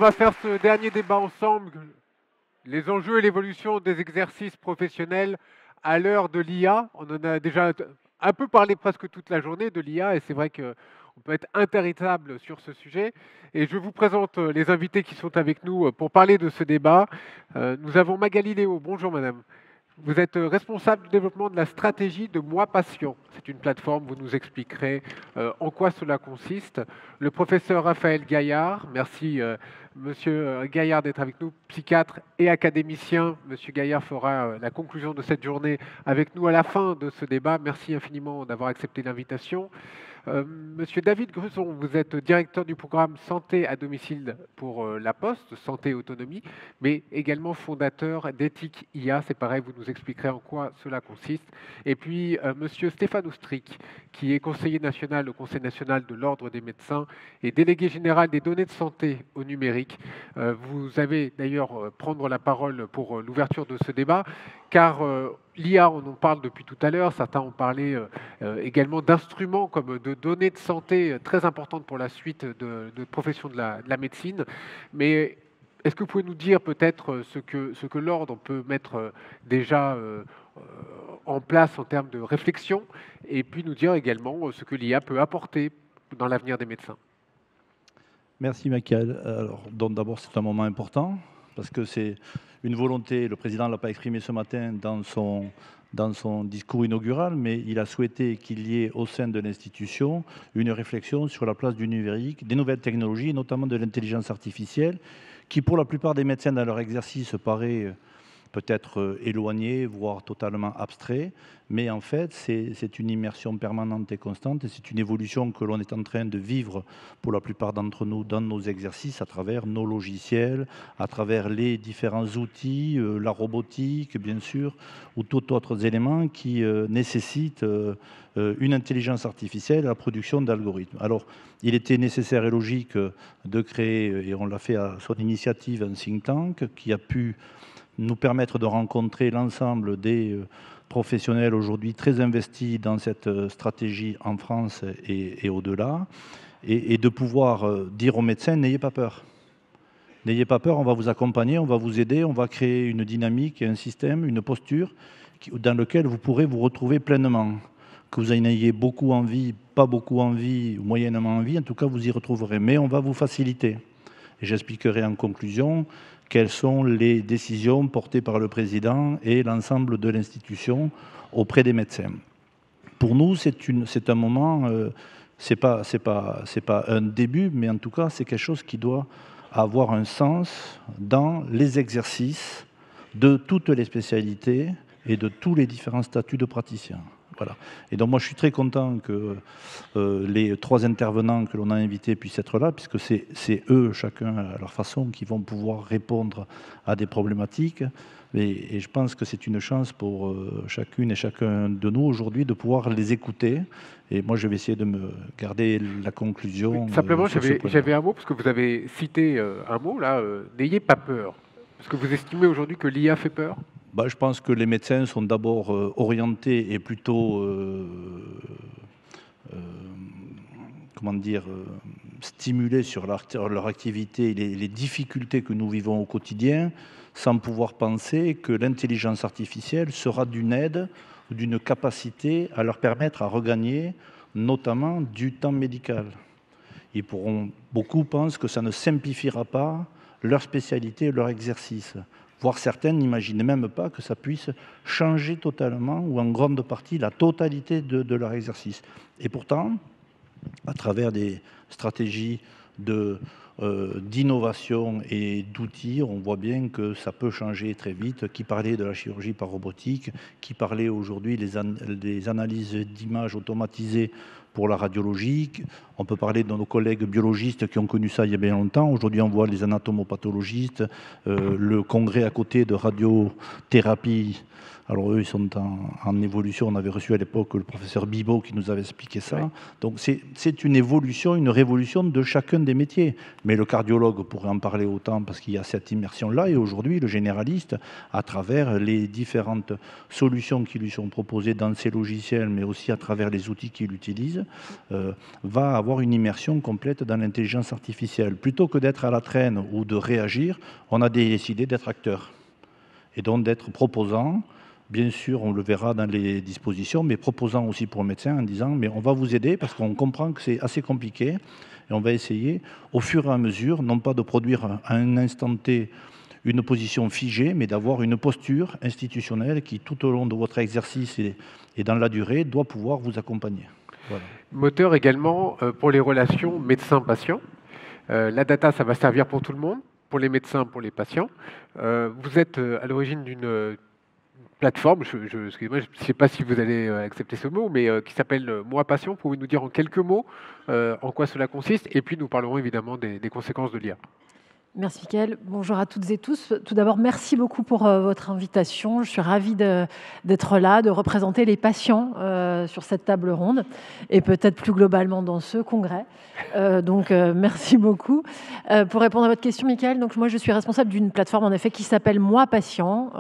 va faire ce dernier débat ensemble, les enjeux et l'évolution des exercices professionnels à l'heure de l'IA. On en a déjà un peu parlé presque toute la journée de l'IA et c'est vrai qu'on peut être intarissable sur ce sujet. Et je vous présente les invités qui sont avec nous pour parler de ce débat. Nous avons Magali Léo. Bonjour madame. Vous êtes responsable du développement de la stratégie de Moi Patient. C'est une plateforme, vous nous expliquerez en quoi cela consiste. Le professeur Raphaël Gaillard, merci Monsieur Gaillard d'être avec nous, psychiatre et académicien. Monsieur Gaillard fera la conclusion de cette journée avec nous à la fin de ce débat. Merci infiniment d'avoir accepté l'invitation. Monsieur David Gruson, vous êtes directeur du programme Santé à domicile pour La Poste, Santé et Autonomie, mais également fondateur d'Ethique IA. C'est pareil, vous nous expliquerez en quoi cela consiste. Et puis, monsieur Stéphane Oustric, qui est conseiller national au Conseil national de l'Ordre des médecins et délégué général des données de santé au numérique. Vous avez d'ailleurs prendre la parole pour l'ouverture de ce débat, car l'IA, on en parle depuis tout à l'heure, certains ont parlé également d'instruments comme de données de santé très importantes pour la suite de profession de la médecine. Mais est-ce que vous pouvez nous dire peut-être ce que l'ordre peut mettre déjà en place en termes de réflexion, et puis nous dire également ce que l'IA peut apporter dans l'avenir des médecins? Merci Michael. Alors, donc d'abord c'est un moment important parce que c'est une volonté, le président ne l'a pas exprimé ce matin dans son discours inaugural, mais il a souhaité qu'il y ait au sein de l'institution une réflexion sur la place du numérique, des nouvelles technologies, notamment de l'intelligence artificielle, qui pour la plupart des médecins dans leur exercice paraît peut-être éloigné, voire totalement abstrait, mais en fait c'est une immersion permanente et constante et c'est une évolution que l'on est en train de vivre pour la plupart d'entre nous dans nos exercices à travers nos logiciels, à travers les différents outils, la robotique bien sûr, ou tout autres éléments qui nécessitent une intelligence artificielle et la production d'algorithmes. Alors, il était nécessaire et logique de créer, et on l'a fait à son initiative, un think tank qui a pu nous permettre de rencontrer l'ensemble des professionnels aujourd'hui très investis dans cette stratégie en France et au-delà, et de pouvoir dire aux médecins, n'ayez pas peur. N'ayez pas peur, on va vous accompagner, on va vous aider, on va créer une dynamique et un système, une posture dans lequel vous pourrez vous retrouver pleinement. Que vous en ayez beaucoup envie, pas beaucoup envie, ou moyennement envie, en tout cas vous y retrouverez. Mais on va vous faciliter. Et j'expliquerai en conclusion quelles sont les décisions portées par le président et l'ensemble de l'institution auprès des médecins. Pour nous, c'est un moment, c'est pas un début, mais en tout cas, c'est quelque chose qui doit avoir un sens dans les exercices de toutes les spécialités et de tous les différents statuts de praticiens. Voilà. Et donc moi je suis très content que les trois intervenants que l'on a invités puissent être là, puisque c'est eux, chacun à leur façon, qui vont pouvoir répondre à des problématiques. Et je pense que c'est une chance pour chacune et chacun de nous aujourd'hui de pouvoir les écouter. Et moi je vais essayer de me garder la conclusion. Oui, simplement j'avais un mot, parce que vous avez cité un mot là, n'ayez pas peur. Est-ce que vous estimez aujourd'hui que l'IA fait peur? Je pense que les médecins sont d'abord orientés et plutôt stimulés sur leur activité et les difficultés que nous vivons au quotidien, sans pouvoir penser que l'intelligence artificielle sera d'une aide ou d'une capacité à leur permettre à regagner notamment du temps médical. Beaucoup pensent que ça ne simplifiera pas leur spécialité et leur exercice. Voire certains n'imaginent même pas que ça puisse changer totalement ou en grande partie la totalité de leur exercice. Et pourtant, à travers des stratégies d'innovation et d'outils, on voit bien que ça peut changer très vite. Qui parlait de la chirurgie par robotique, qui parlait aujourd'hui des analyses d'images automatisées pour la radiologie. On peut parler de nos collègues biologistes qui ont connu ça il y a bien longtemps. Aujourd'hui, on voit les anatomopathologistes, le congrès à côté de radiothérapie. Alors eux, ils sont en évolution. On avait reçu à l'époque le professeur Bibot qui nous avait expliqué ça. Oui. Donc c'est une évolution, une révolution de chacun des métiers. Mais le cardiologue pourrait en parler autant parce qu'il y a cette immersion-là. Et aujourd'hui, le généraliste, à travers les différentes solutions qui lui sont proposées dans ces logiciels, mais aussi à travers les outils qu'il utilise, va avoir une immersion complète dans l'intelligence artificielle. Plutôt que d'être à la traîne ou de réagir, on a décidé d'être acteur et donc d'être proposant. Bien sûr, on le verra dans les dispositions, mais proposant aussi pour le médecin en disant « mais on va vous aider parce qu'on comprend que c'est assez compliqué et on va essayer au fur et à mesure, non pas de produire à un instant T une position figée, mais d'avoir une posture institutionnelle qui, tout au long de votre exercice et dans la durée, doit pouvoir vous accompagner. » Voilà. Moteur également pour les relations médecin-patient. La data, ça va servir pour tout le monde, pour les médecins, pour les patients. Vous êtes à l'origine d'une plateforme, excusez-moi, je ne sais pas si vous allez accepter ce mot, mais qui s'appelle Moi Patient. Pouvez-vous nous dire en quelques mots en quoi cela consiste? Et puis nous parlerons évidemment des conséquences de l'IA. Merci Mickaël. Bonjour à toutes et tous. Tout d'abord, merci beaucoup pour votre invitation. Je suis ravie d'être là, de représenter les patients sur cette table ronde et peut-être plus globalement dans ce congrès. Merci beaucoup. Pour répondre à votre question, Mickaël, donc moi je suis responsable d'une plateforme en effet qui s'appelle Moi Patient.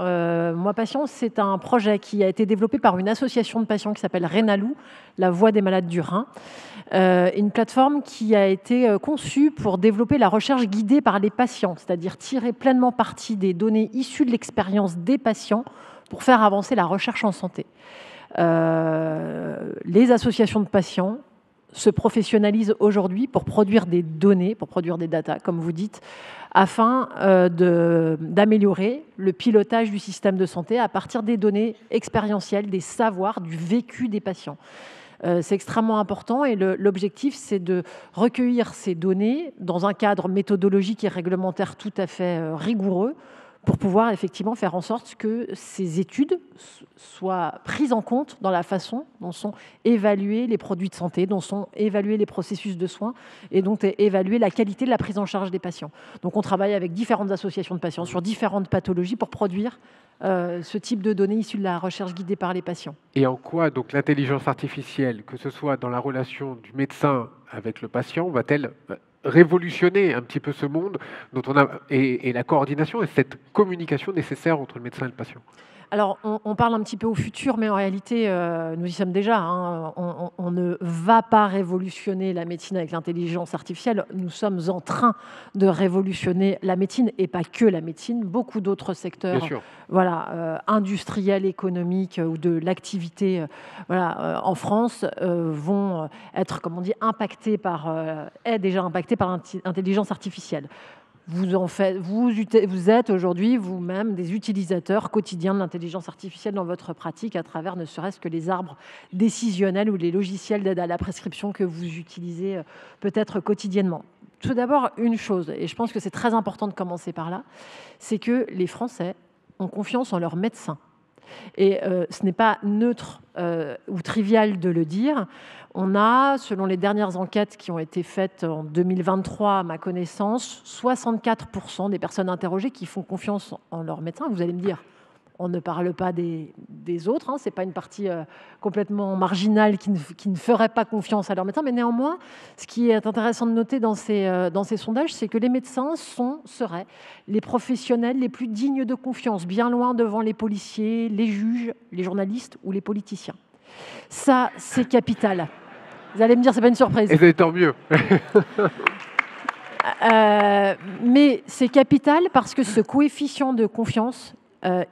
Moi Patient, c'est un projet qui a été développé par une association de patients qui s'appelle Rénalou, la voix des malades du Rhin. Une plateforme qui a été conçue pour développer la recherche guidée par les patients, c'est-à-dire tirer pleinement parti des données issues de l'expérience des patients pour faire avancer la recherche en santé. Les associations de patients se professionnalisent aujourd'hui pour produire des données, pour produire des data, comme vous dites, afin d'améliorer le pilotage du système de santé à partir des données expérientielles, des savoirs, du vécu des patients. C'est extrêmement important et l'objectif, c'est de recueillir ces données dans un cadre méthodologique et réglementaire tout à fait rigoureux pour pouvoir effectivement faire en sorte que ces études soient prises en compte dans la façon dont sont évalués les produits de santé, dont sont évalués les processus de soins et dont est évaluée la qualité de la prise en charge des patients. Donc on travaille avec différentes associations de patients sur différentes pathologies pour produire ce type de données issues de la recherche guidée par les patients. Et en quoi donc l'intelligence artificielle, que ce soit dans la relation du médecin avec le patient, va-t-elle révolutionner un petit peu ce monde dont on a et la coordination et cette communication nécessaire entre le médecin et le patient? Alors, on parle un petit peu au futur, mais en réalité, nous y sommes déjà. Hein. On ne va pas révolutionner la médecine avec l'intelligence artificielle. Nous sommes en train de révolutionner la médecine, et pas que la médecine, beaucoup d'autres secteurs industriels, économiques ou de l'activité en France vont être, comme on dit, est déjà impactés par l'intelligence artificielle. Vous êtes aujourd'hui vous-même des utilisateurs quotidiens de l'intelligence artificielle dans votre pratique à travers ne serait-ce que les arbres décisionnels ou les logiciels d'aide à la prescription que vous utilisez peut-être quotidiennement. Tout d'abord, une chose, et je pense que c'est très important de commencer par là, c'est que les Français ont confiance en leurs médecins. Et ce n'est pas neutre ou trivial de le dire. On a, selon les dernières enquêtes qui ont été faites en 2023, à ma connaissance, 64% des personnes interrogées qui font confiance en leur médecin. Vous allez me dire, on ne parle pas des autres, hein, ce n'est pas une partie complètement marginale qui ne ferait pas confiance à leur médecin, mais néanmoins, ce qui est intéressant de noter dans ces sondages, c'est que les médecins seraient les professionnels les plus dignes de confiance, bien loin devant les policiers, les juges, les journalistes ou les politiciens. Ça, c'est capital. Vous allez me dire, c'est pas une surprise. Et c'est tant mieux. Mais c'est capital parce que ce coefficient de confiance,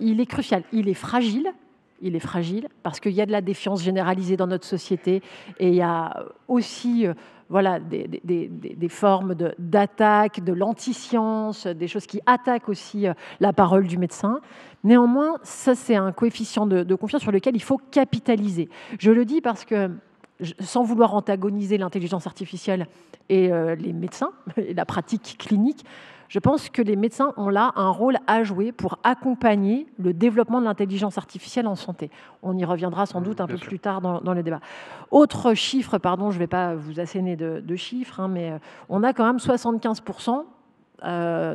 il est crucial. Il est fragile parce qu'il y a de la défiance généralisée dans notre société et il y a aussi des formes d'attaque, de l'anti-science, des choses qui attaquent aussi la parole du médecin. Néanmoins, ça, c'est un coefficient de confiance sur lequel il faut capitaliser. Je le dis parce que, sans vouloir antagoniser l'intelligence artificielle et les médecins et la pratique clinique, je pense que les médecins ont là un rôle à jouer pour accompagner le développement de l'intelligence artificielle en santé. On y reviendra sans doute un peu plus tard dans le débat. Autre chiffre, pardon, je ne vais pas vous asséner de chiffres, hein, mais on a quand même 75%,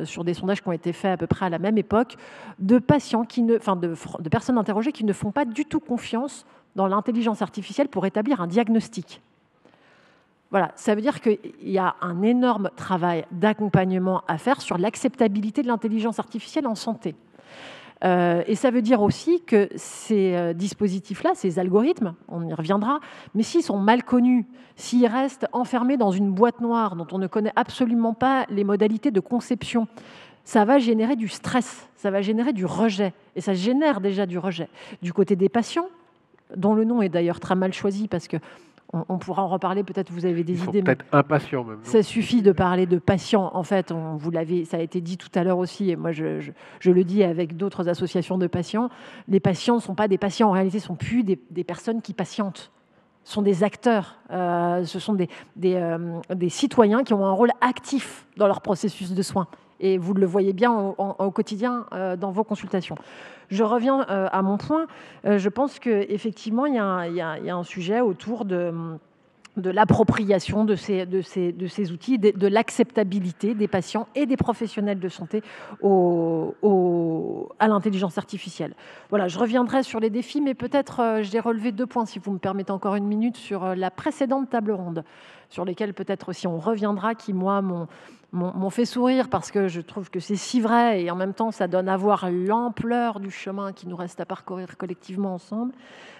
sur des sondages qui ont été faits à peu près à la même époque, de patients de personnes interrogées qui ne font pas du tout confiance dans l'intelligence artificielle pour établir un diagnostic. Voilà, ça veut dire qu'il y a un énorme travail d'accompagnement à faire sur l'acceptabilité de l'intelligence artificielle en santé. Et ça veut dire aussi que ces dispositifs-là, ces algorithmes, on y reviendra, mais s'ils sont mal connus, s'ils restent enfermés dans une boîte noire dont on ne connaît absolument pas les modalités de conception, ça va générer du stress, ça va générer du rejet, et ça génère déjà du rejet. Du côté des patients, dont le nom est d'ailleurs très mal choisi parce que on pourra en reparler, peut-être vous avez des Ils sont idées. peut-être impatients même. Ça suffit de parler de patients. En fait, ça a été dit tout à l'heure aussi, et moi je le dis avec d'autres associations de patients. Les patients ne sont pas des patients, en réalité, ce ne sont plus des personnes qui patientent. Ce sont des acteurs, ce sont des citoyens qui ont un rôle actif dans leur processus de soins. Et vous le voyez bien au quotidien dans vos consultations. Je reviens à mon point. Je pense qu'effectivement, il y a un sujet autour de l'appropriation de ces outils, de l'acceptabilité des patients et des professionnels de santé à l'intelligence artificielle. Voilà, je reviendrai sur les défis, mais peut-être j'ai relevé 2 points, si vous me permettez encore une minute, sur la précédente table ronde, sur lesquels peut-être aussi on reviendra, qui, moi, m'ont fait sourire parce que je trouve que c'est si vrai et en même temps, ça donne à voir l'ampleur du chemin qui nous reste à parcourir collectivement ensemble.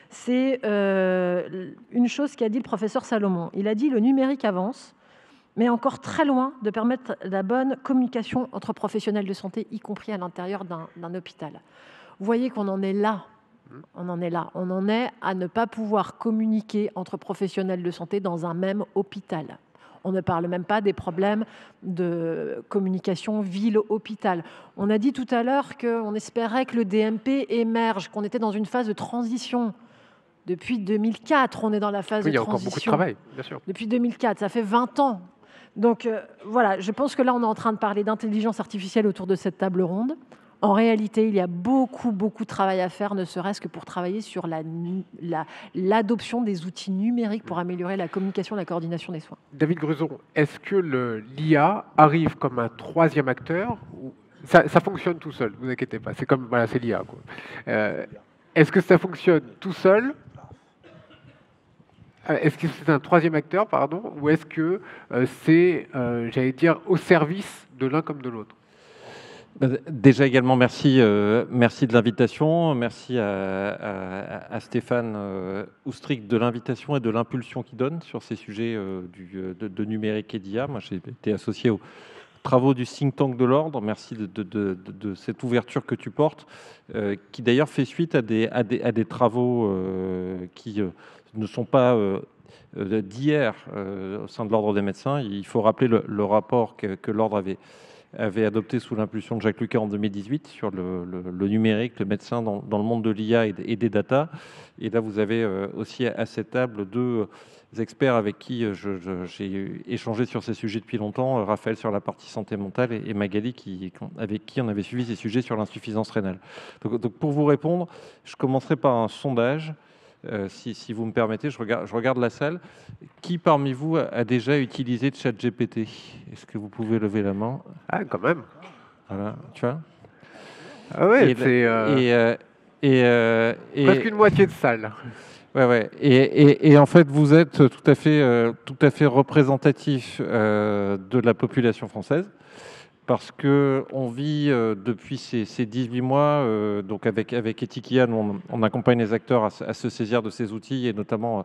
C'est une chose qu'a dit le professeur Salomon. Il a dit: le numérique avance, mais encore très loin de permettre la bonne communication entre professionnels de santé, y compris à l'intérieur d'un hôpital. Vous voyez qu'on en est là. On en est là. On en est à ne pas pouvoir communiquer entre professionnels de santé dans un même hôpital. On ne parle même pas des problèmes de communication ville-hôpital. On a dit tout à l'heure qu'on espérait que le DMP émerge, qu'on était dans une phase de transition. Depuis 2004, on est dans la phase de transition. Il y a encore beaucoup de travail, bien sûr. Depuis 2004, ça fait 20 ans. Donc voilà, je pense que là, on est en train de parler d'intelligence artificielle autour de cette table ronde. En réalité, il y a beaucoup de travail à faire, ne serait-ce que pour travailler sur l'adoption des outils numériques pour améliorer la communication et la coordination des soins. David Gruson, est-ce que l'IA arrive comme un troisième acteur ou ça fonctionne tout seul, ne vous inquiétez pas, c'est comme, voilà, c'est l'IA, quoi. Est-ce que ça fonctionne tout seul? Est-ce que c'est un troisième acteur, pardon, ou est-ce que c'est, j'allais dire, au service de l'un comme de l'autre? Déjà également, merci de l'invitation. Merci à Stéphane Oustric de l'invitation et de l'impulsion qu'il donne sur ces sujets de numérique et d'IA. Moi, j'ai été associé aux travaux du think tank de l'ordre. Merci de cette ouverture que tu portes, qui d'ailleurs fait suite à des travaux qui ne sont pas d'hier au sein de l'ordre des médecins. Il faut rappeler le rapport que l'ordre avait adopté sous l'impulsion de Jacques Lucas en 2018 sur le numérique, le médecin dans le monde de l'IA et des data. Et là, vous avez aussi à cette table 2 experts avec qui j'ai échangé sur ces sujets depuis longtemps, Raphaël sur la partie santé mentale et Magali avec qui on avait suivi ces sujets sur l'insuffisance rénale. Donc pour vous répondre, je commencerai par un sondage. Si vous me permettez, je regarde la salle. Qui parmi vous a déjà utilisé ChatGPT? Est-ce que vous pouvez lever la main? Ah, quand même. Voilà, tu vois. Ah ouais, c'est presque une moitié de salle. Ouais. Et en fait, vous êtes tout à fait représentatif de la population française. Parce qu'on vit depuis ces 18 mois, donc avec Etikia, on accompagne les acteurs à se saisir de ces outils et notamment,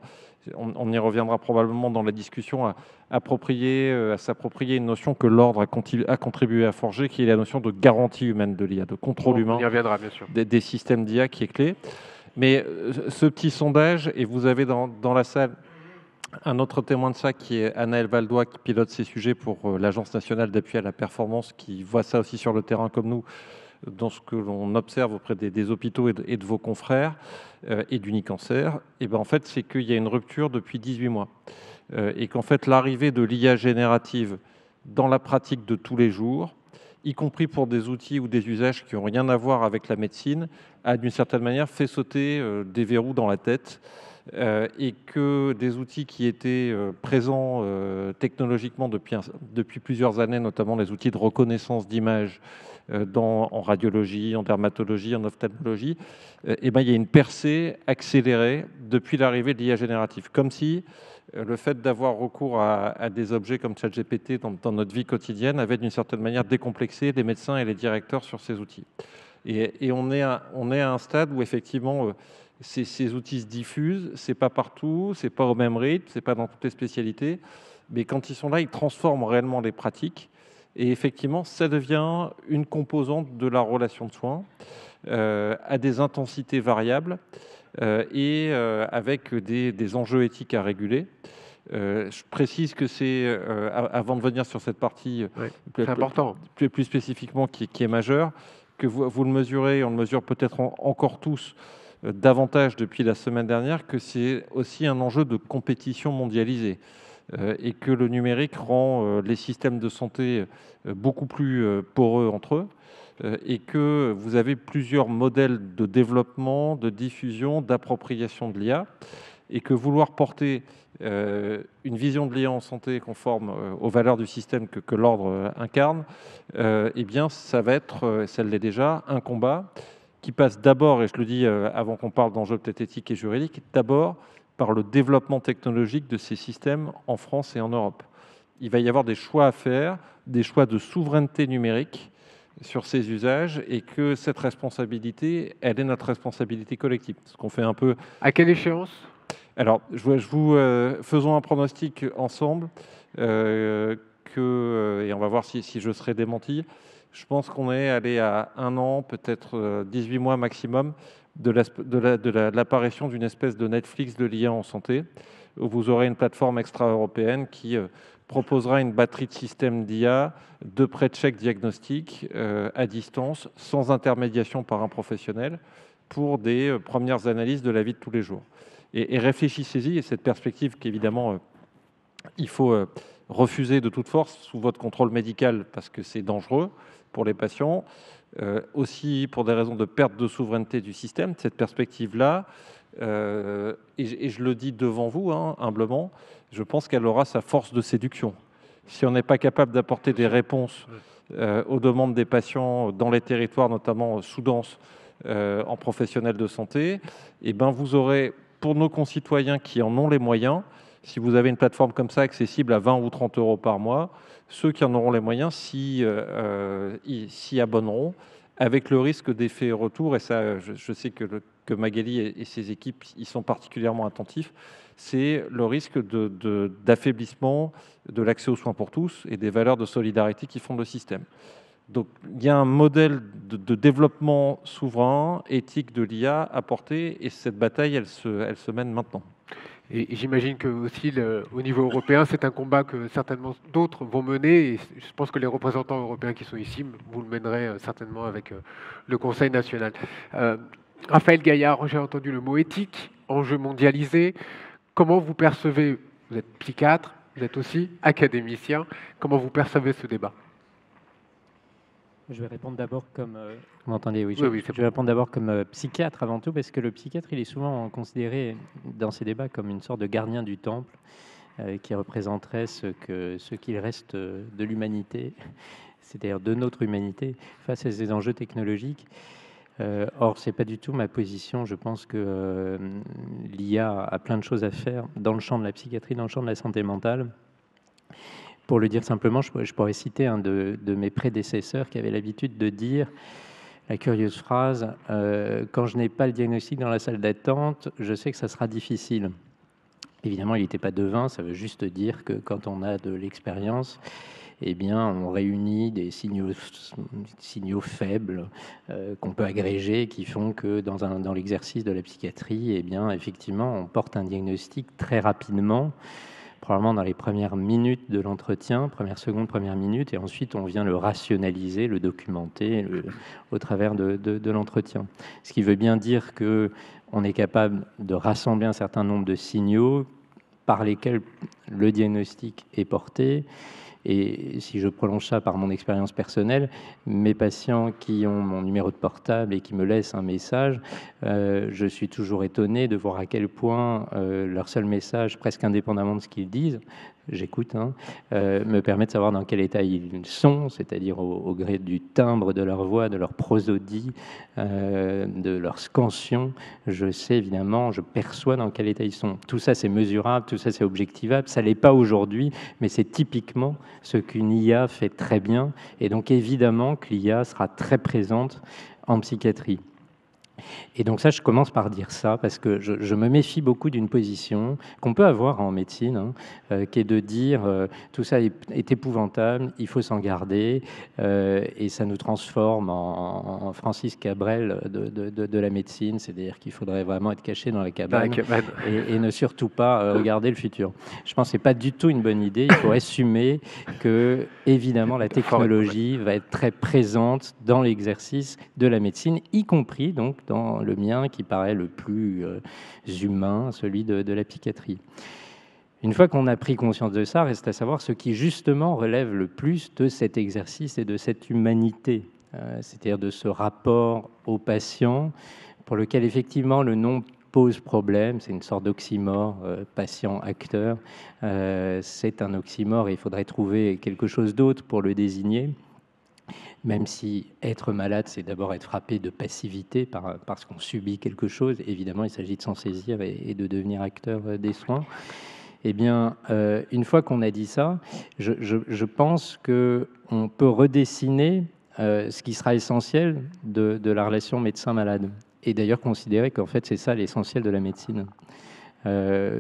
on y reviendra probablement dans la discussion, à s'approprier une notion que l'ordre a contribué à forger, qui est la notion de garantie humaine de l'IA, de contrôle humain. On y reviendra, bien sûr. Des systèmes d'IA qui est clé. Mais ce petit sondage, et vous avez dans la salle un autre témoin de ça qui est Anaël Valdois, qui pilote ces sujets pour l'Agence nationale d'appui à la performance, qui voit ça aussi sur le terrain comme nous, dans ce que l'on observe auprès des hôpitaux et de vos confrères et d'Unicancer. Et ben en fait, c'est qu'il y a une rupture depuis 18 mois. Et qu'en fait, l'arrivée de l'IA générative dans la pratique de tous les jours, y compris pour des outils ou des usages qui n'ont rien à voir avec la médecine, a d'une certaine manière fait sauter des verrous dans la tête et que des outils qui étaient présents technologiquement depuis plusieurs années, notamment les outils de reconnaissance d'images en radiologie, en dermatologie, en ophtalmologie, il y a une percée accélérée depuis l'arrivée de l'IA générative, comme si le fait d'avoir recours à des objets comme ChatGPT dans notre vie quotidienne avait d'une certaine manière décomplexé les médecins et les directeurs sur ces outils. Et on est à un stade où effectivement ces outils se diffusent, c'est pas partout, c'est pas au même rythme, c'est pas dans toutes les spécialités, mais quand ils sont là, ils transforment réellement les pratiques. Et effectivement, ça devient une composante de la relation de soins à des intensités variables et avec des enjeux éthiques à réguler. Je précise que c'est, avant de venir sur cette partie c'est important. Plus spécifiquement qui est majeure, que vous le mesurez, on le mesure peut-être encore tous davantage depuis la semaine dernière, que c'est aussi un enjeu de compétition mondialisée et que le numérique rend les systèmes de santé beaucoup plus poreux entre eux et que vous avez plusieurs modèles de développement, de diffusion, d'appropriation de l'IA et que vouloir porter une vision de l'IA en santé conforme aux valeurs du système que l'ordre incarne, eh bien, ça va être, ça l'est déjà, un combat qui passe d'abord, et je le dis avant qu'on parle d'enjeux peut-être éthiques et juridiques, d'abord par le développement technologique de ces systèmes en France et en Europe. Il va y avoir des choix à faire, des choix de souveraineté numérique sur ces usages, et que cette responsabilité, elle est notre responsabilité collective. Ce qu'on fait un peu... À quelle échéance ? Alors, faisons un pronostic ensemble, et on va voir si je serai démenti. Je pense qu'on est allé à 1 an, peut-être 18 mois maximum, de l'apparition d'une espèce de Netflix de l'IA en santé, où vous aurez une plateforme extra-européenne qui proposera une batterie de systèmes d'IA, de pré-check diagnostic à distance, sans intermédiation par un professionnel, pour des premières analyses de la vie de tous les jours. Et réfléchissez-y, et cette perspective qu'évidemment, il faut refuser de toute force sous votre contrôle médical, parce que c'est dangereux pour les patients, aussi pour des raisons de perte de souveraineté du système, cette perspective-là, et je le dis devant vous, humblement, je pense qu'elle aura sa force de séduction. Si on n'est pas capable d'apporter des réponses aux demandes des patients dans les territoires, notamment sous-denses, en professionnels de santé, et ben vous aurez, pour nos concitoyens qui en ont les moyens, si vous avez une plateforme comme ça accessible à 20 ou 30 euros par mois, ceux qui en auront les moyens s'y abonneront, avec le risque d'effet retour, et ça, je sais que Magali et ses équipes y sont particulièrement attentifs, c'est le risque d'affaiblissement de l'accès aux soins pour tous et des valeurs de solidarité qui fondent le système. Donc, il y a un modèle de développement souverain, éthique de l'IA à porter, et cette bataille, elle se mène maintenant. Et j'imagine que aussi au niveau européen, c'est un combat que certainement d'autres vont mener. Et je pense que les représentants européens qui sont ici, vous le mènerez certainement avec le Conseil national. Raphaël Gaillard, j'ai entendu le mot éthique, enjeu mondialisé. Comment vous percevez, vous êtes psychiatre, vous êtes aussi académicien, comment vous percevez ce débat ? Je vais répondre d'abord comme... vous m'entendez ? Oui, Oui, je vais répondre d'abord comme psychiatre avant tout, parce que le psychiatre, il est souvent considéré dans ces débats comme une sorte de gardien du temple qui représenterait ce qu'il reste de l'humanité, c'est-à-dire de notre humanité, face à ces enjeux technologiques. Or, ce n'est pas du tout ma position. Je pense que l'IA a plein de choses à faire dans le champ de la psychiatrie, dans le champ de la santé mentale. Pour le dire simplement, je pourrais citer un de mes prédécesseurs qui avait l'habitude de dire la curieuse phrase « Quand je n'ai pas le diagnostic dans la salle d'attente, je sais que ça sera difficile ». Évidemment, il n'était pas devin, ça veut juste dire que quand on a de l'expérience, eh bien, on réunit des signaux faibles qu'on peut agréger, qui font que dans l'exercice de la psychiatrie, eh bien, effectivement, on porte un diagnostic très rapidement, probablement dans les premières minutes de l'entretien, première seconde, première minute, et ensuite on vient le rationaliser, le documenter au travers de l'entretien. Ce qui veut bien dire qu'on est capable de rassembler un certain nombre de signaux par lesquels le diagnostic est porté, Et si je prolonge ça par mon expérience personnelle, mes patients qui ont mon numéro de portable et qui me laissent un message, je suis toujours étonné de voir à quel point leur seul message, presque indépendamment de ce qu'ils disent, j'écoute, me permet de savoir dans quel état ils sont, c'est-à-dire au gré du timbre de leur voix, de leur prosodie, de leur scansion. Je sais évidemment, je perçois dans quel état ils sont. Tout ça, c'est mesurable, tout ça, c'est objectivable. Ça ne l'est pas aujourd'hui, mais c'est typiquement ce qu'une IA fait très bien. Et donc, évidemment que l'IA sera très présente en psychiatrie. Et donc ça, je commence par dire ça, parce que je me méfie beaucoup d'une position qu'on peut avoir en médecine, qui est de dire tout ça est épouvantable, il faut s'en garder, et ça nous transforme en Francis Cabrel de la médecine, c'est-à-dire qu'il faudrait vraiment être caché dans la cabane et ne surtout pas regarder le futur. Je pense que ce n'est pas du tout une bonne idée, il faut assumer que, évidemment, la technologie va être très présente dans l'exercice de la médecine, y compris donc dans le mien qui paraît le plus humain, celui de la psychiatrie. Une fois qu'on a pris conscience de ça, reste à savoir ce qui justement relève le plus de cet exercice et de cette humanité, c'est-à-dire de ce rapport au patient pour lequel effectivement le nom pose problème, c'est une sorte d'oxymore, patient-acteur, c'est un oxymore et il faudrait trouver quelque chose d'autre pour le désigner. Même si être malade, c'est d'abord être frappé de passivité parce qu'on subit quelque chose, évidemment, il s'agit de s'en saisir et de devenir acteur des soins. Eh bien, une fois qu'on a dit ça, je pense qu'on peut redessiner ce qui sera essentiel de la relation médecin-malade. Et d'ailleurs, considérer qu'en fait, c'est ça l'essentiel de la médecine.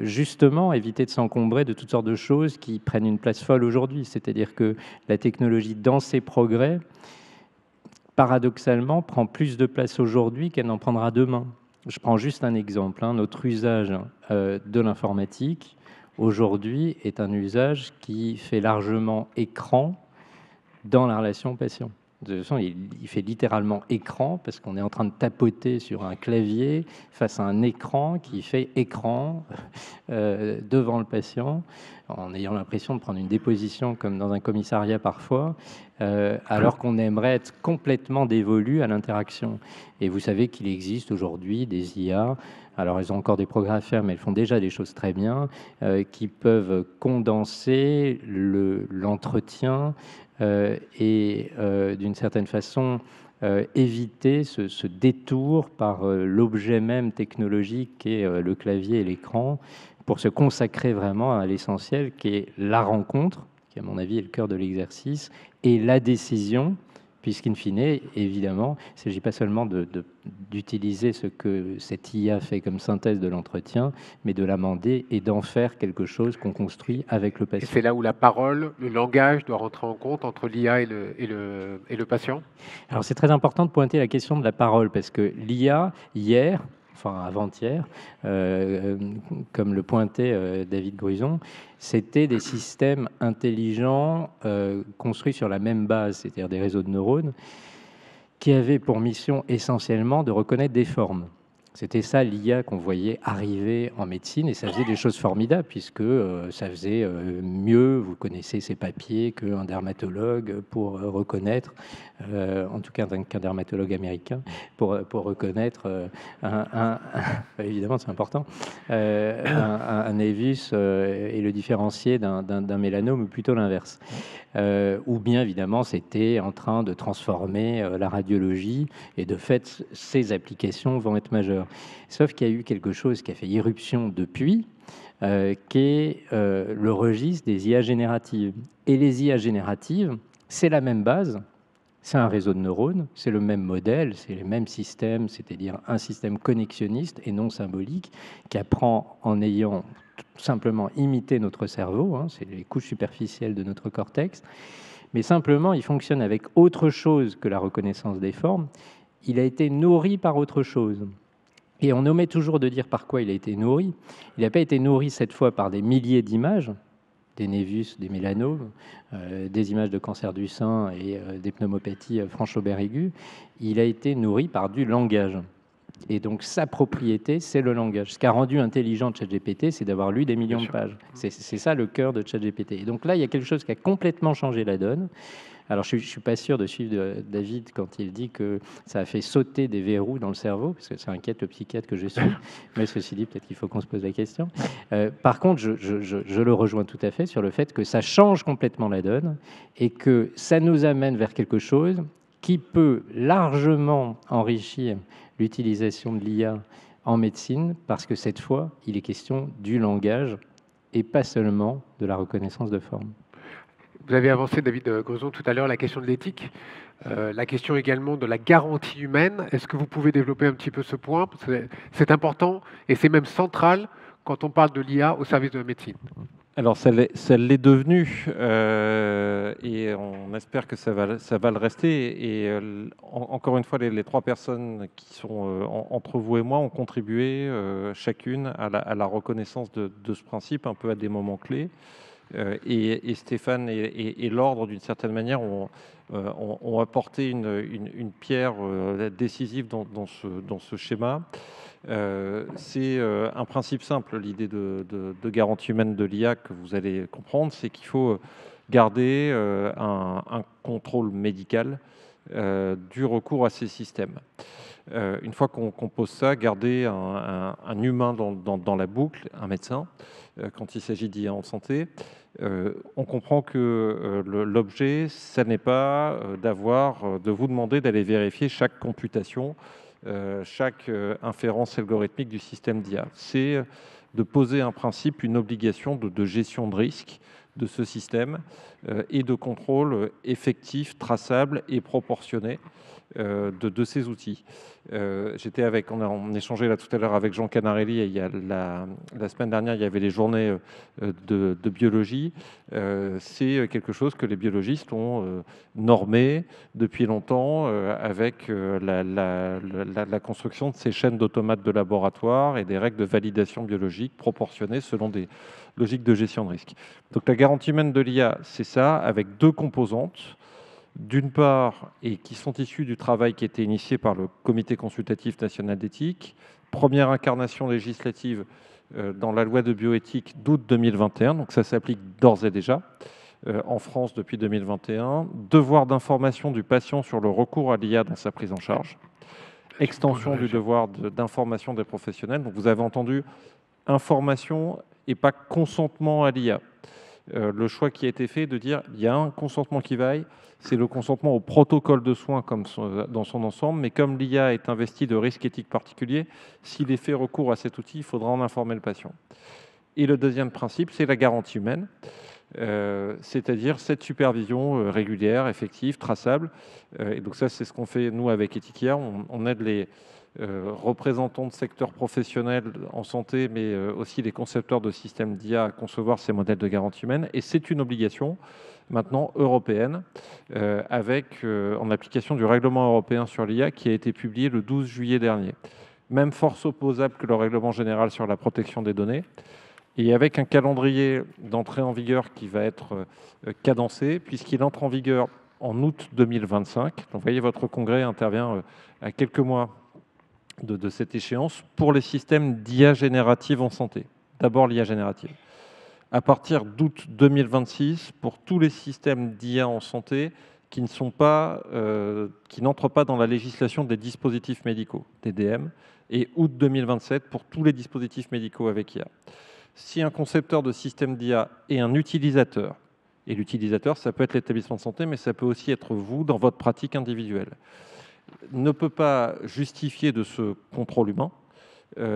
Justement, éviter de s'encombrer de toutes sortes de choses qui prennent une place folle aujourd'hui. C'est-à-dire que la technologie, dans ses progrès, paradoxalement, prend plus de place aujourd'hui qu'elle n'en prendra demain. Je prends juste un exemple. Notre usage de l'informatique, aujourd'hui, est un usage qui fait largement écran dans la relation patient. De toute façon, il fait littéralement écran parce qu'on est en train de tapoter sur un clavier face à un écran qui fait écran devant le patient, en ayant l'impression de prendre une déposition comme dans un commissariat parfois, alors qu'on aimerait être complètement dévolu à l'interaction. Et vous savez qu'il existe aujourd'hui des IA, alors elles ont encore des progrès à faire, mais elles font déjà des choses très bien, qui peuvent condenser l'entretien et d'une certaine façon éviter ce détour par l'objet même technologique qu'est le clavier et l'écran pour se consacrer vraiment à l'essentiel qui est la rencontre, qui à mon avis est le cœur de l'exercice, et la décision, puisqu'in fine, évidemment, il ne s'agit pas seulement d'utiliser ce que cette IA fait comme synthèse de l'entretien, mais de l'amender et d'en faire quelque chose qu'on construit avec le patient. Et c'est là où la parole, le langage doit rentrer en compte entre l'IA et le patient. Alors c'est très important de pointer la question de la parole, parce que l'IA, hier, enfin avant-hier, comme le pointait David Gruson, c'était des systèmes intelligents construits sur la même base, c'est-à-dire des réseaux de neurones, qui avaient pour mission essentiellement de reconnaître des formes. C'était ça l'IA qu'on voyait arriver en médecine, et ça faisait des choses formidables, puisque ça faisait mieux, vous connaissez ces papiers, qu'un dermatologue pour reconnaître, en tout cas qu'un dermatologue américain, pour reconnaître évidemment c'est important, un névus et le différencier d'un mélanome, ou plutôt l'inverse. Ou bien évidemment c'était en train de transformer la radiologie, et de fait ces applications vont être majeures. Sauf qu'il y a eu quelque chose qui a fait irruption depuis, qui est le registre des IA génératives. Et les IA génératives, c'est la même base, c'est un réseau de neurones, c'est le même modèle, c'est les mêmes systèmes, c'est-à-dire un système connexionniste et non symbolique, qui apprend en ayant simplement imité notre cerveau, c'est les couches superficielles de notre cortex, mais simplement il fonctionne avec autre chose que la reconnaissance des formes. Il a été nourri par autre chose. Et on omet toujours de dire par quoi il a été nourri. Il n'a pas été nourri cette fois par des milliers d'images, des névus, des mélanomes, des images de cancer du sein et des pneumopathies francho-aiguës. Il a été nourri par du langage. Et donc, sa propriété, c'est le langage. Ce qui a rendu intelligent ChatGPT, c'est d'avoir lu des millions de pages. C'est ça le cœur de ChatGPT. Et donc là, il y a quelque chose qui a complètement changé la donne. Alors, je ne suis pas sûr de suivre David quand il dit que ça a fait sauter des verrous dans le cerveau, parce que ça inquiète le psychiatre que je suis. Mais ceci dit, peut-être qu'il faut qu'on se pose la question. Par contre, je le rejoins tout à fait sur le fait que ça change complètement la donne et que ça nous amène vers quelque chose qui peut largement enrichir l'utilisation de l'IA en médecine, parce que cette fois, il est question du langage et pas seulement de la reconnaissance de forme. Vous avez avancé, David Grezon, tout à l'heure la question de l'éthique, la question également de la garantie humaine. Est-ce que vous pouvez développer un petit peu ce point? Parce que c'est important et c'est même central quand on parle de l'IA au service de la médecine. Alors, ça l'est devenu, et on espère que ça va le rester. Et encore une fois, les trois personnes qui sont entre vous et moi ont contribué chacune à la reconnaissance de ce principe, un peu à des moments clés. Et Stéphane et l'ordre, d'une certaine manière, ont apporté une pierre décisive dans ce schéma. C'est un principe simple, l'idée de garantie humaine de l'IA que vous allez comprendre, c'est qu'il faut garder un contrôle médical du recours à ces systèmes. Une fois qu'on pose ça, garder un humain dans la boucle, un médecin, quand il s'agit d'IA en santé, on comprend que l'objet, ça n'est pas de vous demander d'aller vérifier chaque computation, chaque inférence algorithmique du système d'IA. C'est de poser un principe, une obligation de gestion de risque de ce système et de contrôle effectif, traçable et proportionné de ces outils. On échangeait là tout à l'heure avec Jean Canarelli, et il y a la semaine dernière, il y avait les journées de biologie. C'est quelque chose que les biologistes ont normé depuis longtemps avec la construction de ces chaînes d'automates de laboratoire et des règles de validation biologique proportionnées selon des logiques de gestion de risque. Donc la garantie humaine de l'IA, c'est ça, avec deux composantes. D'une part, et qui sont issus du travail qui a été initié par le Comité consultatif national d'éthique, première incarnation législative dans la loi de bioéthique d'août 2021, donc ça s'applique d'ores et déjà en France depuis 2021, devoir d'information du patient sur le recours à l'IA dans sa prise en charge, extension du devoir d'information des professionnels. Donc vous avez entendu information et pas consentement à l'IA. Le choix qui a été fait de dire il y a un consentement qui vaille, c'est le consentement au protocole de soins dans son ensemble, mais comme l'IA est investie de risques éthiques particuliers, s'il est fait recours à cet outil, il faudra en informer le patient. Et le deuxième principe, c'est la garantie humaine, c'est-à-dire cette supervision régulière, effective, traçable. Et donc ça, c'est ce qu'on fait, nous, avec Ethikia. On aide les représentants de secteurs professionnels en santé, mais aussi les concepteurs de systèmes d'IA à concevoir ces modèles de garantie humaine. Et c'est une obligation maintenant européenne, en application du règlement européen sur l'IA qui a été publié le 12 juillet dernier. Même force opposable que le règlement général sur la protection des données, et avec un calendrier d'entrée en vigueur qui va être cadencé, puisqu'il entre en vigueur en août 2025. Donc, vous voyez, votre congrès intervient à quelques mois de cette échéance pour les systèmes d'IA générative en santé. D'abord l'IA générative. À partir d'août 2026, pour tous les systèmes d'IA en santé qui n'entrent pas dans la législation des dispositifs médicaux, DDM, et août 2027 pour tous les dispositifs médicaux avec IA. Si un concepteur de système d'IA est un utilisateur, et l'utilisateur, ça peut être l'établissement de santé, mais ça peut aussi être vous dans votre pratique individuelle, ne peut pas justifier de ce contrôle humain